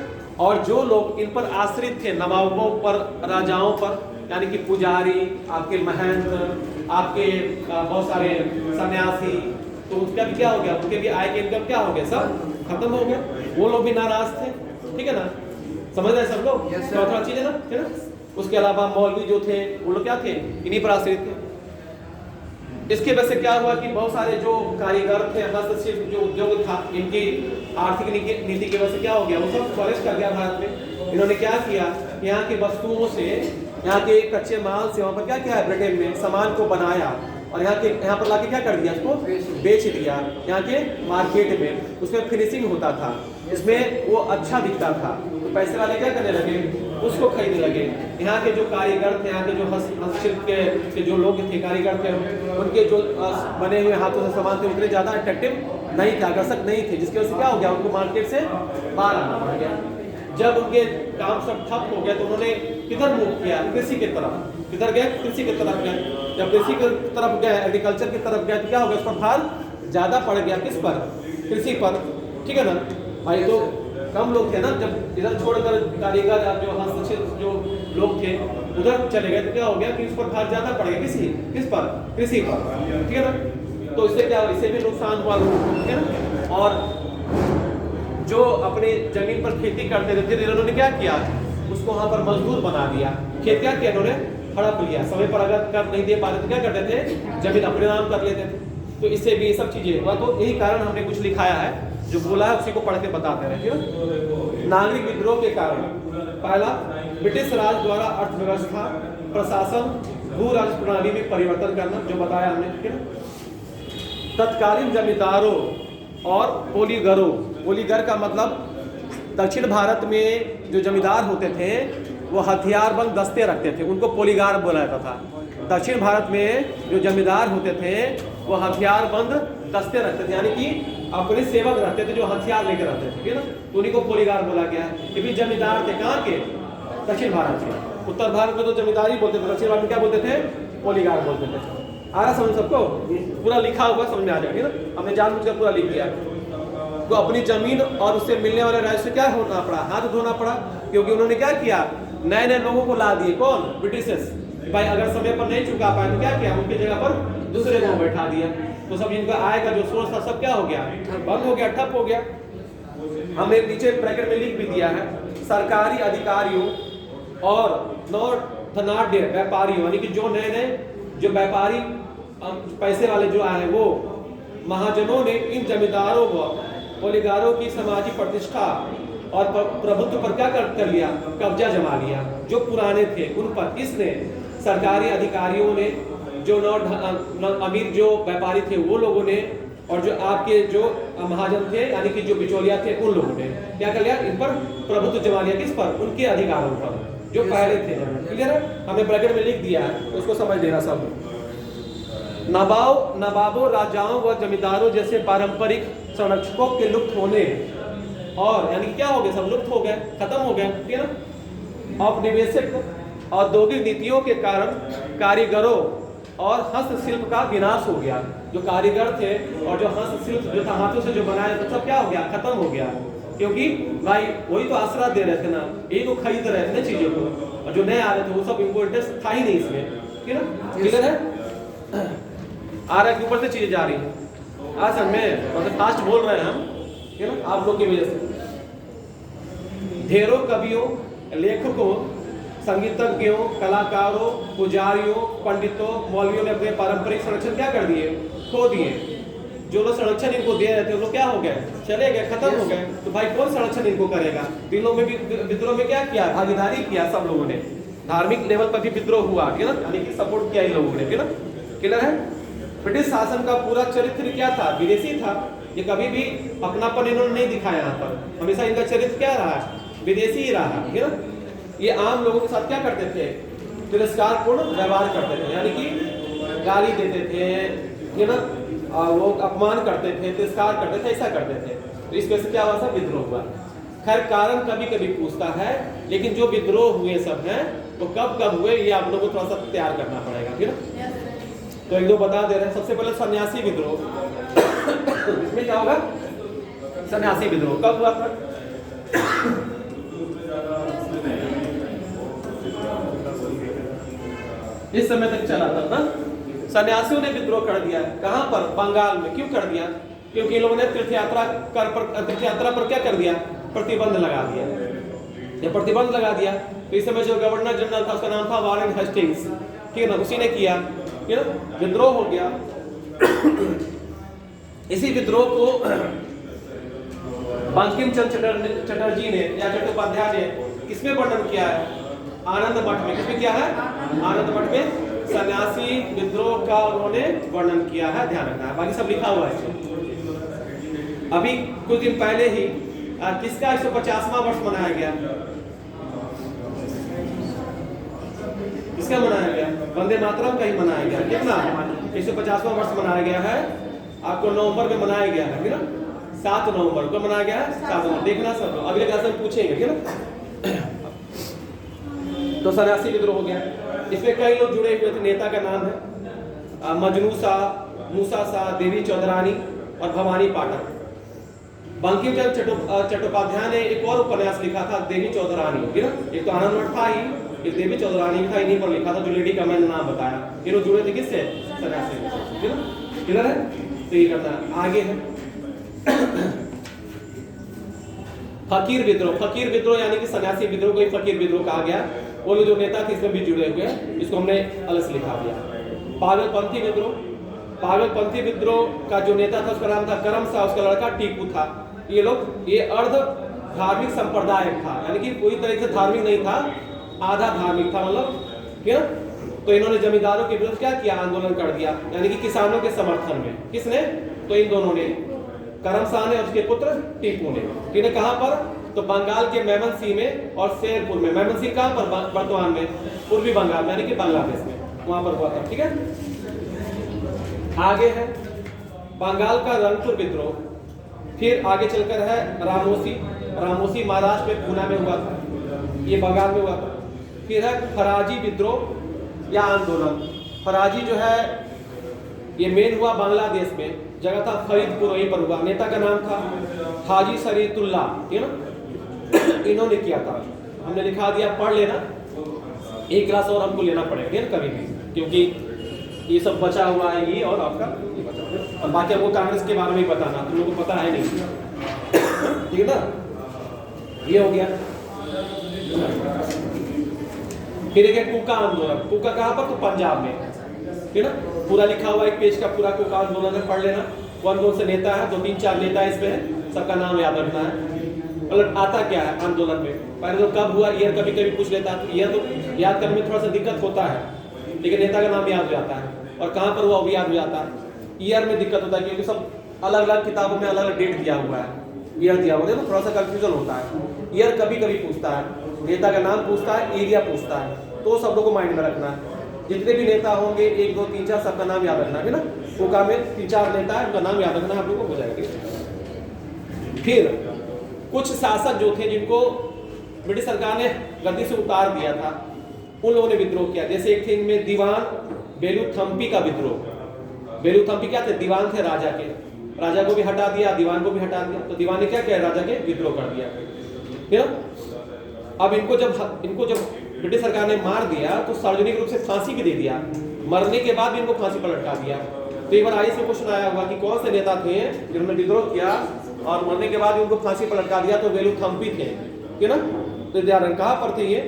और जो लोग इन पर आश्रित थे, नवाबों पर, राजाओं पर, यानी कि पुजारी, आपके महंत, आपके बहुत सारे सन्यासी, तो उसका भी क्या हो गया, उनके भी आय के इनकम क्या हो गया, सब खत्म हो गया। वो लोग भी नाराज थे, ठीक है ना, समझ रहे सब लोग, चौथा चीज है ना, है ना। उसके अलावा मौलवी जो थे वो लोग क्या थे, इन्हीं पर आश्रित थे। इसके वजह से क्या हुआ कि बहुत सारे जो कारीगर थे, हस्तशिल्प जो उद्योग था, इनकी आर्थिक नीति की वजह से क्या हो गया, वो सब फ्लरिश कर गया भारत में। इन्होंने क्या किया, यहाँ की वस्तुओं से, यहाँ के कच्चे माल से वहाँ पर क्या किया है, ब्रिटेन में सामान को बनाया और यहाँ पर लाके क्या कर दिया, उसको बेच दिया यहाँ के मार्केट में। उसमें फिनिशिंग होता था, इसमें वो अच्छा दिखता था, तो पैसे वाले क्या करने लगे, उसको खरीदने लगे। यहाँ के जो कारीगर थे, यहाँ के जो हस्तशिल्प के जो लोग थे, कारीगर थे, उनके जो बने हुए हाथों से सामान थे उतने ज़्यादा अट्रैक्टिव नहीं थे, आकर्षक नहीं थे, जिसकी वजह से क्या हो गया, उनको मार्केट से बाहर आना पड़ गया। जब उनके काम सब ठप हो गया तो उन्होंने किधर मूव किया, कृषि की तरफ। किधर गए, कृषि की तरफ गए। जब कृषि की तरफ गए, एग्रीकल्चर की तरफ गए, तो क्या हो गया, उस पर भार ज़्यादा पड़ गया, किस पर, कृषि पर, ठीक है ना भाई। तो कम लोग थे ना, जब इधर छोड़कर कारीगर जो हस्तशिल्प जो लोग थे उधर चले गए, तो क्या हो गया कि उस पर भार ज़्यादा पड़ गया, किस पर, कृषि पर, ठीक है ना। तो इससे क्या, इससे भी नुकसान हुआ लोगों को, ठीक है ना। और जो अपनी जमीन पर खेती करते थे, फिर इन्होंने क्या किया, उसको वहाँ पर मजदूर बना दिया। खेत क्या किया इन्होंने, हड़प लिया। समय पर अगर कर नहीं दे पाते तो क्या करते थे, जमीन अपने नाम कर लेते थे। तो इससे भी ये सब चीजें हुआ। तो यही कारण हमने कुछ लिखाया है, जो बोला है उसी को पढ़ के बताते रहे। क्यों, नागरिक विद्रोह के कारण, पहला ब्रिटिश राज द्वारा अर्थव्यवस्था, प्रशासन, भू राजस्व प्रणाली में परिवर्तन करना, जो बताया हमने, ठीक है ना। तत्कालीन जमींदारों और पोलीगरों, पोलीगर का मतलब दक्षिण भारत में जो जमींदार होते थे वो हथियारबंद दस्ते रखते थे, उनको पोलीगार बोला जाता था। दक्षिण भारत में जो जमींदार होते थे वो हथियारबंद दस्ते रखते थे, यानी कि अपने सेवक रखते थे जो हथियार लेकर रहते थे, ठीक है ना, तो उन्हीं को पोलीगार बोला गया है। ये भी जमींदार थे, कहाँ के? दक्षिण भारत के। उत्तर भारत में तो जमींदारी बोलते थे, दक्षिण भारत में क्या बोलते थे? पोलीगार बोलते थे। आ रहा समझ सबको? पूरा लिखा हुआ समझ में आ जाएगा ना, हमने जानबूझकर पूरा लिख दिया। तो अपनी जमीन और उससे मिलने वाले राज से क्या होना पड़ा? हाथ धोना पड़ा, क्योंकि उन्होंने क्या किया? नए नए लोगों को ला दिए। कौन? ब्रिटिशर्स। भाई अगर समय पर नहीं चुका पाए तो क्या किया? उनकी जगह पर दूसरे को बैठा दिया, तो सब इनका आय का जो सोर्स था सब क्या हो गया? बंद हो गया, ठप हो गया। हमने नीचे ब्रैकेट में लिख भी दिया है, सरकारी अधिकारियों और धनाढ्य व्यापारियों, यानी कि जो नए नए जो व्यापारी पैसे वाले जो आए हैं वो महाजनों ने इन जमींदारों व पोलीगारों की सामाजिक प्रतिष्ठा और प्रभुत्व पर क्या कर लिया? कब्जा जमा लिया। जो पुराने थे उन पर इसने सरकारी अधिकारियों ने, जो अमीर जो व्यापारी थे वो लोगों ने, और जो आपके जो महाजन थे यानी कि जो बिचौलिया थे उन लोगों ने क्या कर लिया? इन पर प्रभुत्व जमा लिया। किस पर? उनके अधिकारों पर जो पहले थे। क्लियर है? हमने ब्रैकेट में लिख दिया है, उसको समझ लेना सब। नवाबों, राजाओं व जमींदारों जैसे पारंपरिक संरक्षकों के लुप्त होने, और यानी क्या हो गए? सब लुप्त हो गए, खत्म हो गए, ठीक है ना। औपनिवेशिक औद्योगिक नीतियों के कारण कारीगरों और हस्तशिल्प का विनाश हो गया। जो कारीगर थे और जो हस्तशिल्प जो था हाथों से जो बनाया था सब क्या हो गया? खत्म हो गया, क्योंकि भाई वही तो आसरा दे रहे थे ना, यही तो खरीद रहे थे ना चीजों को, और जो नए आ रहे थे वो सब इनको इंटरेस्ट था ही नहीं इसमें, ठीक है ना। क्लियर है? आ रहा है कि ऊपर से चीजें जा रही हैं। आज सर में मतलब फास्ट बोल रहे हैं हम, ठीक है ना, आप लोग की वजह से। ढेरों कवियों, लेखकों, संगीतज्ञों, कलाकारों, पुजारियों, पंडितों, मौलवियों ने अपने पारंपरिक संरक्षण क्या कर दिए? खो दिए। जो लोग संरक्षण इनको दे रहे थे वो लोग क्या हो गए? चले गए, खत्म हो गए। तो भाई कौन संरक्षण इनको करेगा? दिनों में भी विद्रोह में क्या किया? भागीदारी किया सब लोगों ने। धार्मिक लेवल पर भी विद्रोह हुआ, ठीक है ना, यानी कि सपोर्ट किया इन लोगों ने, ठीक है ना। क्लियर है? ब्रिटिश शासन का पूरा चरित्र क्या था? विदेशी था। ये कभी भी अपनापन इन्होंने नहीं दिखाया। यहाँ पर हमेशा इनका चरित्र क्या रहा? विदेशी ही रहा, ठीक है ना। ये आम लोगों के साथ क्या करते थे? तिरस्कारपूर्ण व्यवहार करते थे, यानी कि गाली देते थे, ठीक है ना, वो अपमान करते थे, तिरस्कार करते थे, ऐसा करते थे। तो इस वजह से क्या हुआ? सब विद्रोह हुआ। खैर कारण कभी कभी पूछता है, लेकिन जो विद्रोह हुए सब हैं वो कब हुए ये आप लोगों को थोड़ा सा तैयार करना पड़ेगा, ठीक है। तो एक दो बता दे रहे हैं। सबसे पहले सन्यासी विद्रोह। इसमें क्या होगा? सन्यासी विद्रोह कब हुआ था? इस समय तक चला था ना। सन्यासियों ने विद्रोह कर दिया। कहां पर? बंगाल में। क्यों कर दिया? क्योंकि इन लोगों ने तीर्थयात्रा पर क्या कर दिया? प्रतिबंध लगा दिया। ये प्रतिबंध लगा दिया तो इस समय जो गवर्नर जनरल था उसका नाम था वारेन हेस्टिंग्स, ठीक है ना, उसी ने किया, ठीक है ना, विद्रोह हो गया। इसी विद्रोह को बंकिम चंद्र चटर्जी ने या चट्टोपाध्याय ने किसमें वर्णन किया है? आनंद मठ में। किसमें किया है? आनंद मठ में सन्यासी विद्रोह का उन्होंने वर्णन किया है, ध्यान रखना है, बाकी सब लिखा हुआ है। अभी कुछ दिन पहले ही किसका 150वां वर्ष मनाया गया? किसका मनाया गया? वंदे मातरम का ही मनाया गया। कितना? 150वां वर्ष मनाया गया है। आपको नवंबर में मनाया गया है, ठीक है ना। 7 नवंबर को मनाया गया है। 7 नवंबर देखना सब अगले क्लास में पूछेंगे, ठीक है ना। तो सन्यासी विद्रोह हो गया। इसमें कई लोग जुड़े हुए थे। नेता का नाम है मजनू शाह, मूसा शाह, देवी चौधरानी और भवानी पाठक। बंकिम चंद्र चट्टोपाध्याय ने एक और उपन्यास लिखा था, देवी चौधरानी, ठीक है ना। एक तो आनंद मठ था ही, एक देवी चौधरानी था, इन्हीं पर लिखा था, जो लेडी का मैंने नाम बताया। ये लोग जुड़े थे किससे? सन्यासी, ठीक है ना। क्लियर है? तो ये करना आगे है। फकीर विद्रोह। फकीर विद्रोह यानी कि सन्यासी विद्रोह को ही फकीर विद्रोह कहा गया। वो जो नेता थे इसमें भी जुड़े हुए हैं, इसको हमने अलग से लिखा दिया। पागलपंथी विद्रोह। पागलपंथी विद्रोह का जो नेता था उसका नाम था करम शाह, उसका लड़का टीकू था। ये अर्ध धार्मिक संप्रदाय था, यानी कि कोई तरह से धार्मिक नहीं था, आधा धार्मिक था, मतलब क्या तो इन्होंने जमींदारों के विरुद्ध क्या किया, आंदोलन कर दिया, यानी कि किसानों के समर्थन में। किसने? तो इन दोनों ने, करमशाह ने और उसके पुत्र टीपू ने। किन्हें? कहां पर? तो बंगाल के मेमनसिंह में और शेरपुर में। मेमनसिंह कहां पर? वर्तमान में पूर्वी बंगाल में, यानी कि बांग्लादेश में, वहां पर हुआ था। ठीक है, आगे है बंगाल का रंगपुर विद्रोह। फिर आगे चलकर है रामोसी महाराष्ट्र में, पूना में हुआ था, ये बंगाल में हुआ था। फिर है फराजी विद्रोह या आंदोलन। फराजी जो है ये मेन हुआ बांग्लादेश में, जगह था फरीदपुर, वहीं पर हुआ। नेता का नाम था हाजी शरीयतुल्लाह, ठीक है ना, इन्होंने किया था। हमने लिखा दिया, पढ़ लेना, एक क्लास और हमको लेना पड़ेगा, ठीक है, कभी भी, क्योंकि ये सब बचा हुआ है, ये और आपका ये बचा हुआ है। और बाकी हमको कांग्रेस के बारे में ही बताना, तुम लोगों को पता है नहीं, ठीक है ना। ये हो गया। फिर एक कुका आंदोलन। कुका कहां पर? तो पंजाब में, ठीक है ना, पूरा लिखा हुआ एक पेज का पूरा कुका आंदोलन है, पढ़ लेना। कौन कौन से नेता है, 2-3-4 नेता इसमें, सबका नाम याद रखना है। मतलब आता क्या है आंदोलन में, पहले तो कब हुआ, ईयर कभी कभी पूछ लेता है, तो ईयर तो याद करने में थोड़ा सा दिक्कत होता है, लेकिन नेता का नाम याद हो जाता है, और कहां पर हुआ वो भी याद हो जाता है। ईयर में दिक्कत होता है क्योंकि सब अलग अलग किताबों में अलग अलग डेट दिया हुआ है, ईयर दिया हुआ है, तो थोड़ा सा कंफ्यूजन होता है। ईयर कभी कभी पूछता है, नेता का नाम पूछता है, एरिया पूछता है, तो सब लोगों को माइंड में रखना है। जितने भी नेता होंगे 1, 2, 3, 4 सबका नाम याद रखना है ना। कुका में 3-4 नेता है, उनका नाम याद रखना आप लोगों को हो जाएगा। फिर कुछ शासक जो थे जिनको ब्रिटिश सरकार ने गद्दी से उतार दिया था, उन लोगों ने विद्रोह किया। जैसे एक थे इनमें दीवान बेलूथम्पी का विद्रोह। बेलूथम्पी क्या थे? दीवान थे राजा के, राजा को भी हटा दिया, दीवान को भी हटा दिया, तो दीवान ने क्या किया? राजा के विद्रोह कर दिया, ठीक है। अब इनको जब ब्रिटिश सरकार ने मार दिया तो सार्वजनिक रूप से फांसी भी दे दिया, मरने के बाद भी इनको फांसी पर लटका दिया। तो एक बार आईएएस में क्वेश्चन आया हुआ कि कौन से नेता थे जिन्होंने विद्रोह किया और मरने के बाद उनको फांसी पर लटका दिया? तो बेलूथम्पी थे, ठीक है ना। तो ध्यान कहां पर थे ये?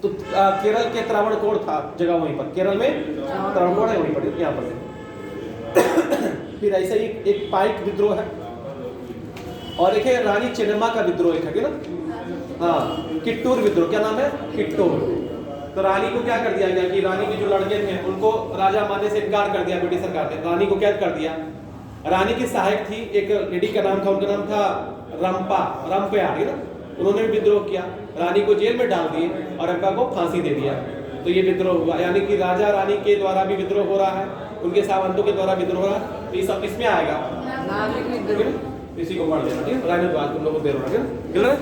तो केरल के त्रावणकोर था जगह, वहीं पर केरल में त्रावणकोर है, वहीं पर, यहाँ पर। फिर ऐसे ही एक पाइक विद्रोह है, और एक है रानी चेन्नम्मा का विद्रोह, एक है ना, हाँ, किट्टूर विद्रोह। क्या नाम है? किट्टूर। तो रानी को क्या कर दिया गया कि रानी के जो लड़के थे उनको राजा मानने से इनकार कर दिया ब्रिटिश सरकार ने। रानी को क्या कर दिया? रानी की सहायक थी एक लेडी का नाम था, उनका नाम था रंपयार, है ना, उन्होंने भी विद्रोह किया, रानी को जेल में डाल दिए और रंपा को फांसी दे दिया। तो ये विद्रोह हुआ, यानी कि राजा रानी के द्वारा भी विद्रोह हो रहा है, उनके सावंतों के द्वारा विद्रोह हो रहा है। तो ये सब इसमें आएगा, इसी को पढ़ लेना, ठीक है। तुम लोग को दे रहा है,